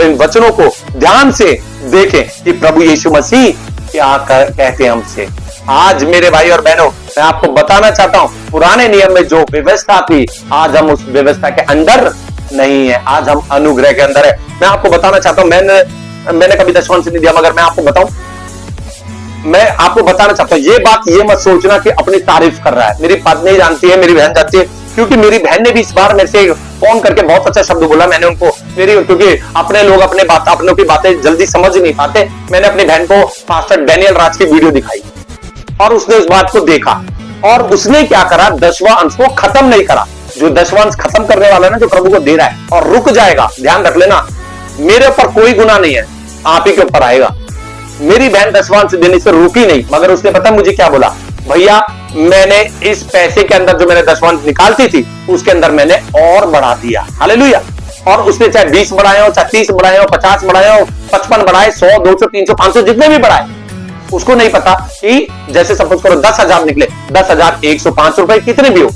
इन वचनों को ध्यान से देखें कि प्रभु यीशु मसीह क्या कहते हैं हमसे। आज मेरे भाई और बहनों, मैं आपको बताना चाहता हूं, पुराने नियम में जो व्यवस्था थी, आज हम उस व्यवस्था के अंदर नहीं है, आज हम अनुग्रह के अंदर है। मैं आपको बताना चाहता हूं, मैंने कभी 10वांश नहीं दिया, मगर मैं आपको बताऊं, मैं आपको बताना चाहता हूं, ये बात ये मत सोचना कि अपनी तारीफ कर रहा है। मेरी पत्नी जानती है, मेरी बहन जानती है, क्योंकि मेरी बहन ने भी इस बार मेरे से फोन करके बहुत अच्छा शब्द बोला। मैंने उनको क्योंकि अपने लोग अपनों की बातें जल्दी समझ नहीं पाते, मैंने अपनी बहन को पास्टर डैनियल राज की वीडियो दिखाई और उसने उस बात को देखा और उसने क्या करा, 10वां अंश को खत्म नहीं करा। जो 10वां अंश खत्म करने वाला है ना, जो प्रभु को दे रहा है और रुक जाएगा, ध्यान रख लेना, मेरे ऊपर कोई गुनाह नहीं है, आप ही के ऊपर आएगा। मेरी बहन 10वां अंश देने से रुकी नहीं, मगर उसने पता मुझे क्या बोला, भैया मैंने इस पैसे के अंदर जो मैंने 10वां अंश निकालती थी उसके अंदर मैंने और बढ़ा दिया। हालेलुया। और उसने चाहे 20 बढ़ाए हो, चाहे 30 बढ़ाए हो, 50 बढ़ाए हो, 55 बढ़ाए, 100, 200, 300, 500 जितने भी बढ़ाए, उसको नहीं पता कि जैसे सपोज करो 10,000 निकले, 10,105 रुपए कितने भी हो,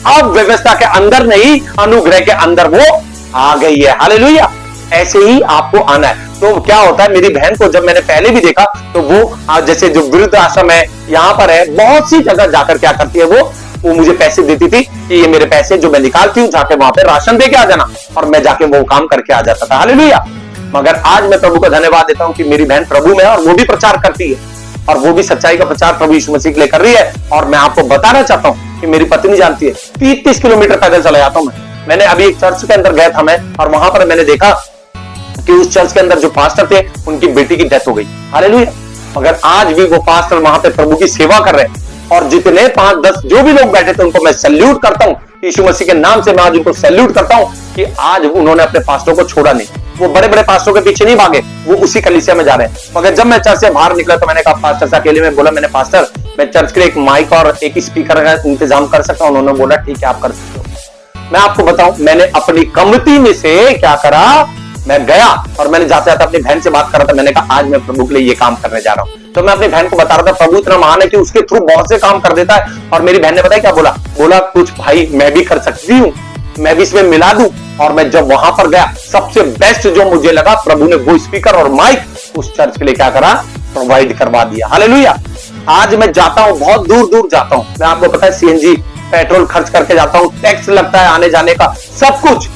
अब व्यवस्था के अंदर नहीं, अनुग्रह के अंदर वो आ गई है। हालेलुया। ऐसे ही आपको आना है। तो क्या होता है, मेरी बहन को जब मैंने पहले भी देखा तो वो जैसे जो वृद्ध आश्रम है यहां पर है, बहुत सी जगह जाकर क्या करती है, वो मुझे पैसे देती थी कि ये मेरे पैसे जो मैं निकालती हूँ, जाके वहां पे राशन दे के आ जाना, और मैं जाके वो काम करके आ जाता था। हालेलुया। मगर आज मैं प्रभु का धन्यवाद देता हूं कि मेरी बहन प्रभु में है और वो भी प्रचार करती है और वो भी सच्चाई का प्रचार प्रभु यीशु मसीह के लिए कर रही है। और मैं आपको बताना चाहता हूं कि मेरी पत्नी जानती है, 30 किलोमीटर पैदल चला जाता हूं मैंने अभी एक चर्च के अंदर गया था मैं, और वहां पर मैंने देखा कि उस चर्च के अंदर जो पास्टर थे उनकी बेटी की डेथ हो गई। हालेलुया। मगर आज भी वो पास्टर वहां पे प्रभु की सेवा कर रहे हैं, और जितने 5-10 जो भी लोग बैठे थे उनको मैं सैल्यूट करता हूं, यीशु मसीह के नाम से मैं आज उनको सैल्यूट करता हूं कि आज उन्होंने अपने पास्टरों को छोड़ा नहीं, वो बड़े बड़े पास्टरों के पीछे नहीं भागे, वो उसी कलीसिया में जा रहे हैं। मगर जब मैं चर्च से बाहर निकला तो मैंने कहा पास्टर से अकेले में बोला, मैंने पास्टर मैं चर्च के लिए एक माइक और एक स्पीकर का इंतजाम कर सकता हूं? उन्होंने बोला ठीक है आप कर सकते हो। मैं आपको बताऊं, मैंने अपनी कमती में से क्या करा, मैं गया और मैंने जाते जाते अपनी बहन से बात कर रहा था, मैंने कहा आज मैं प्रभु के लिए ये काम करने जा रहा हूं। तो मैं अपनी बहन को बता रहा था प्रभु इतना महान है कि उसके थ्रू बहुत से काम कर देता है। और मेरी बहन ने बताया क्या बोला कुछ भाई मैं भी कर सकती हूँ, मैं भी इसमें मिला दूं। और मैं जब वहां पर गया, सबसे बेस्ट जो मुझे लगा, प्रभु ने वो स्पीकर और माइक उस चर्च के लिए क्या करा, प्रोवाइड करवा दिया। हालेलुया। आज मैं जाता हूं, बहुत दूर दूर जाता हूं, मैं आपको पता है सीएनजी पेट्रोल खर्च करके जाता हूं, टैक्स लगता है आने जाने का, सब कुछ।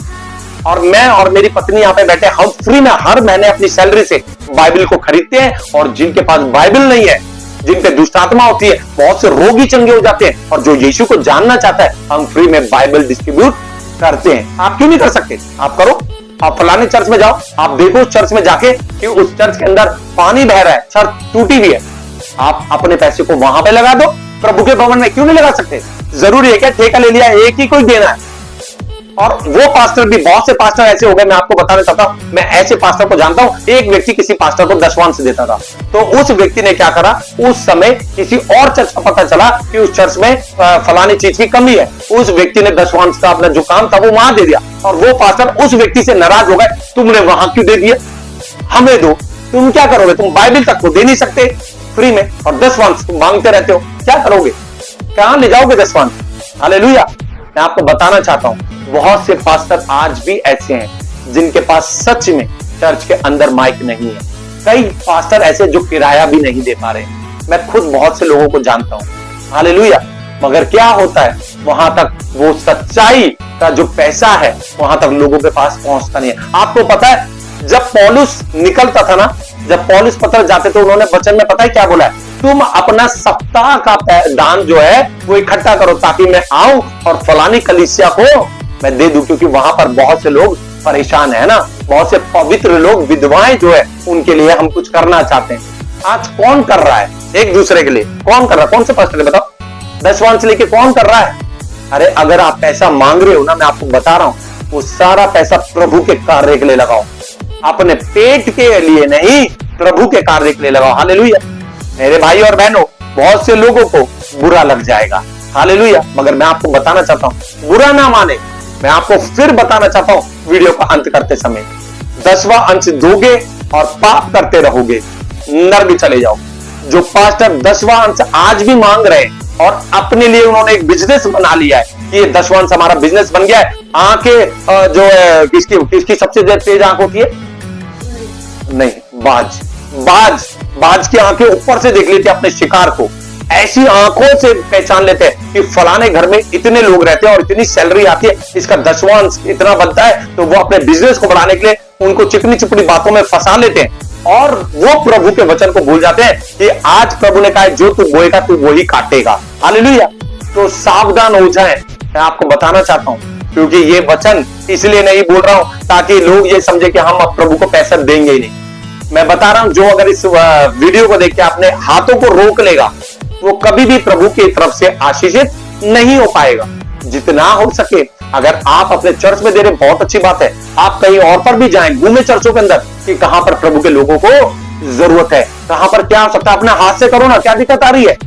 और मैं और मेरी पत्नी यहाँ पे बैठे, हम फ्री में हर महीने अपनी सैलरी से बाइबल को खरीदते हैं। और जिनके पास बाइबल नहीं है, जिन पे दुष्ट आत्मा होती है, बहुत से रोगी चंगे हो जाते हैं, और जो यीशु को जानना चाहता है, हम फ्री में बाइबल डिस्ट्रीब्यूट करते हैं। आप क्यों नहीं कर सकते? आप करो। आप फलाने चर्च में जाओ, आप देखो उस चर्च में जाके कि उस चर्च के अंदर पानी बह रहा है, चर्च टूटी हुई है, आप अपने पैसे को वहां पे लगा दो। प्रभु के भवन में क्यों नहीं लगा सकते? जरूरी है क्या ठेका ले लिया एक ही कोई देना है? और वो पास्टर भी, बहुत से पास्टर ऐसे हो गए, मैं आपको बताना चाहता हूं, मैं ऐसे पास्टर को जानता हूं। एक व्यक्ति किसी पास्टर को 10वां अंश देता था, तो उस व्यक्ति ने क्या करा, उस समय किसी और चर्च का पता चला कि उस चर्च में फलानी चीज की कमी है, उस व्यक्ति ने 10वां अंश का अपना जो काम था वो वहां दे दिया। और वो पास्टर उस व्यक्ति से नाराज हो गए, तुमने वहां क्यों दे दिया, हमें दो। तुम क्या करोगे? तुम बाइबल तक को दे नहीं सकते फ्री में, और 10वां अंश तुम मांगते रहते हो, क्या करोगे? कहां ले जाओगे 10वां अंश? हालेलुया। मैं आपको बताना चाहता हूं, बहुत से पास्टर आज भी ऐसे हैं जिनके पास सच में चर्च के अंदर माइक नहीं है। कई पास्टर ऐसे जो किराया भी नहीं दे पा रहे हैं। मैं खुद बहुत से लोगों को जानता हूं। हालेलुया। मगर क्या होता है, वहां तक वो सच्चाई का जो पैसा है वहां तक लोगों के पास पहुंचता नहीं है। आपको पता है, जब पौलुस निकलता था ना, जब पौलुस पत्र जाते थे, उन्होंने वचन में पता है क्या बोला है, तुम अपना सप्ताह का दान जो है वो इकट्ठा करो, ताकि मैं आऊं और फलानी कलीसिया को मैं दे दूं, क्योंकि वहां पर बहुत से लोग परेशान है ना, बहुत से पवित्र लोग, विधवाएं जो है, उनके लिए हम कुछ करना चाहते हैं। आज कौन कर रहा है एक दूसरे के लिए? कौन कर रहा है? कौन से पास्टर है बताओ? 10वां अंश लेके कौन कर रहा है? अरे अगर आप पैसा मांग रहे हो ना, मैं आपको बता रहा हूं, वो सारा पैसा प्रभु के कार्य के लिए लगाओ, अपने पेट के लिए नहीं, प्रभु के कार्य के लिए लगाओ। हालेलुया। मेरे भाई और बहनों, बहुत से लोगों को बुरा लग जाएगा। हालेलुया। मगर मैं आपको बताना चाहता हूं, बुरा ना माने। मैं आपको फिर बताना चाहता हूं वीडियो का अंत करते समय, 10वां अंश दोगे और पाप करते रहोगे, नर्क चले जाओ। जो पास्टर 10वां अंश आज भी मांग रहे हैं और अपने लिए उन्होंने एक बिजनेस बना लिया है कि ये 10वां अंश हमारा बिजनेस बन गया है। आंखें जो है, किसकी सबसे तेज आंख होती है? नहीं, बाज की आंखें ऊपर से देख लेती है अपने शिकार को, ऐसी आंखों से पहचान लेते हैं कि फलाने घर में इतने लोग रहते हैं और इतनी सैलरी आती है, इसका 10वां अंश इतना बनता है, तो वो अपने बिजनेस को बढ़ाने के लिए उनको चिकनी चिपड़ी बातों में फंसा लेते हैं। और वो प्रभु के वचन को भूल जाते हैं कि आज प्रभु ने कहा जो तू बोएगा तू वही काटेगा। हालेलुया। तो सावधान हो जाएं, मैं आपको बताना चाहता हूं, क्योंकि ये वचन इसलिए नहीं बोल रहा हूं ताकि लोग ये समझे कि हम अब प्रभु को पैसा देंगे ही नहीं। मैं बता रहा हूं, जो अगर इस वीडियो को देख के अपने हाथों को रोक लेगा वो कभी भी प्रभु की तरफ से आशीषित नहीं हो पाएगा। जितना हो सके, अगर आप अपने चर्च में दे रहे, बहुत अच्छी बात है। आप कहीं और पर भी जाएं, घूमे चर्चों के अंदर कि कहां पर प्रभु के लोगों को जरूरत है, कहां पर क्या हो सकता है, अपने हाथ से करो ना, क्या दिक्कत आ रही है।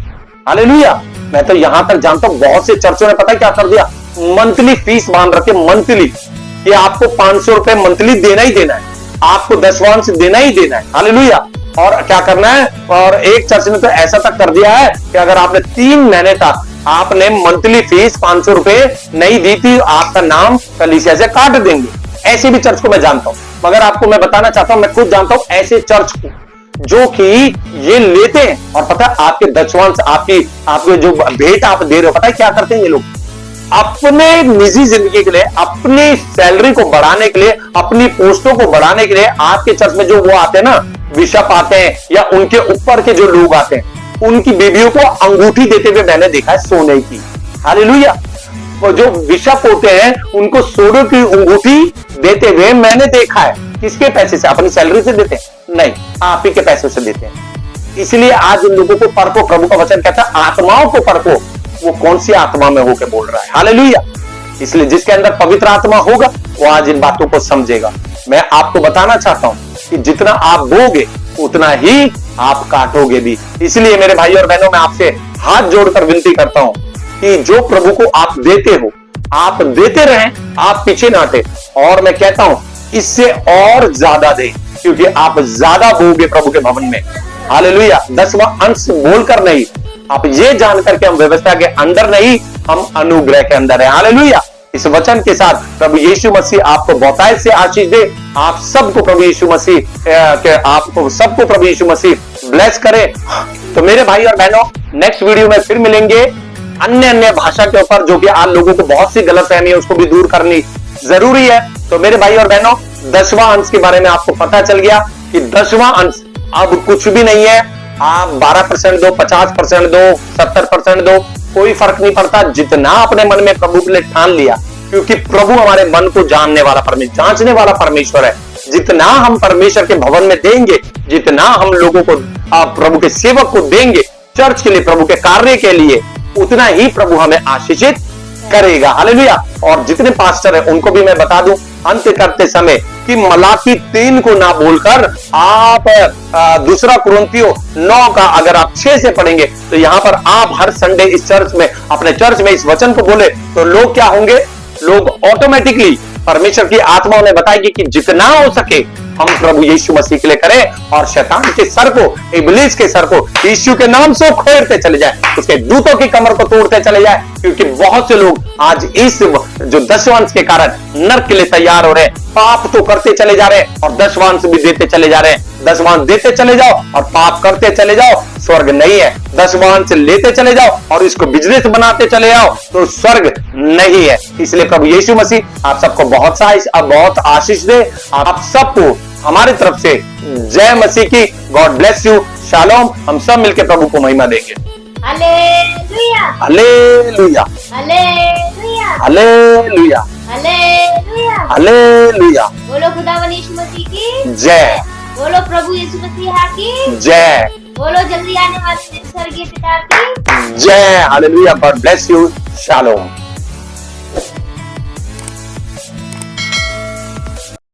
हालेलुया। मैं तो यहां तक जानता हूं बहुत से चर्चों ने पता है क्या कर दिया, मंथली फीस बांध रखे, मंथली, कि आपको 500 रुपए मंथली देना ही देना है, आपको दशवांश देना ही देना है। हालेलुया। और क्या करना है, और एक चर्च ने तो ऐसा तक कर दिया है कि अगर आपने 3 महीने तक आपने मंथली फीस 500 रुपए नहीं दी थी, आपका नाम कलीसिया से काट देंगे। ऐसे भी चर्च को मैं जानता हूं, मगर आपको मैं बताना चाहता हूं, मैं खुद जानता हूं ऐसे चर्च को जो कि ये लेते हैं, और पता है आपके दशवांश, आपके जो भेंट आप दे रहे हो, पता है क्या करते हैं ये लोग, अपने निजी जिंदगी के लिए, अपनी सैलरी को बढ़ाने के लिए, अपनी पोस्टों को बढ़ाने के लिए, आपके चर्च में जो वो आते हैं ना, बिशप आते हैं या उनके ऊपर के जो लोग आते हैं, उनकी बीवियों को अंगूठी देते हुए मैंने देखा है, सोने की। हालेलुया। वो जो बिशप होते हैं उनको सोने की अंगूठी देते हुए मैंने देखा है। किसके पैसे से? अपनी सैलरी से देते हैं? नहीं, आप ही के पैसों से देते हैं। इसलिए आज उन लोगों को परखो, प्रभु का वचन कहता है आत्माओं को परखो, वो कौन सी आत्मा में होकर बोल रहा है। हालेलुया। इसलिए जिसके अंदर पवित्र आत्मा होगा वो आज इन बातों को समझेगा। मैं आपको बताना चाहता हूं कि जितना आप बोगे उतना ही आप काटोगे भी। इसलिए मेरे भाई और बहनों, मैं आपसे हाथ जोड़कर विनती करता हूं कि जो प्रभु को आप देते हो, आप देते रहें, आप पीछे ना हटे। और मैं कहता हूं इससे और ज्यादा दें, क्योंकि आप ज्यादा बोगे प्रभु के भवन में। हालेलुया। 10वां अंश बोलकर नहीं, आप ये जानकर के हम व्यवस्था के अंदर नहीं, हम अनुग्रह के अंदर है। हालेलुया। इस वचन के साथ प्रभु यीशु मसीह आपको बहुतायत से आशीष दे। आप सबको प्रभु यीशु मसीह आपको सबको प्रभु यीशु मसीह ब्लेस करे। तो मेरे भाई और बहनों, नेक्स्ट वीडियो में फिर मिलेंगे अन्य भाषा के ऊपर, जो कि आज लोगों को बहुत सी गलतफहमी है, उसको भी दूर करनी जरूरी है। तो मेरे भाई और बहनों, 10वां अंश के बारे में आपको पता चल गया कि 10वां अंश अब कुछ भी नहीं है। आप 12% दो, 50% दो, 70% दो, कोई फर्क नहीं पड़ता। जितना अपने मन में प्रभु के लिए ठान लिया, क्योंकि प्रभु हमारे मन को जानने वाला परमेश्वर, जांचने वाला परमेश्वर है। जितना हम परमेश्वर के भवन में देंगे, जितना हम लोगों को प्रभु के सेवक को देंगे, चर्च के लिए, प्रभु के कार्य के लिए, उतना ही प्रभु हमें आशीषित करेगा। हालेलुया। और जितने पास्टर हैं उनको भी मैं बता दूं अंत करते समय कि मलाकी 3 को ना बोलकर आप 2 कुरिन्थियों 9 का अगर आप 6 से पढ़ेंगे, तो यहां पर आप हर संडे इस चर्च में, अपने चर्च में इस वचन को बोले, तो लोग क्या होंगे, लोग ऑटोमेटिकली परमेश्वर की आत्मा उन्हें बताएगी कि जितना हो सके हम प्रभु यीशु मसीह के लिए करें, और शैतान के सर को, इब्लीस के सर को यीशु के नाम से खोलते चले जाए, उसके दूतों की कमर को तोड़ते चले जाए। क्योंकि बहुत से लोग आज इस जो 10वां के कारण नरक के लिए तैयार हो रहे हैं। पाप तो करते चले जा रहे हैं और 10वां भी देते चले जा रहे हैं। 10वां देते चले जाओ और पाप करते चले जाओ, स्वर्ग नहीं है। 10वां लेते चले जाओ और इसको बिजनेस बनाते चले जाओ, तो स्वर्ग नहीं है। इसलिए प्रभु यीशु मसीह आप सबको बहुत आशीष दे। आप सबको हमारी तरफ से जय मसीह की। God bless you. शालोम। हम सब मिलकर प्रभु को महिमा देंगे। Hallelujah, hallelujah, hallelujah, hallelujah, hallelujah, hallelujah. बोलो खुदावन यीशु मसीह की जय, बोलो प्रभु यीशु मसीह की जय, बोलो जल्दी आने वाले स्वर्गीय पिता की जय। Hallelujah. God bless you. Shalom.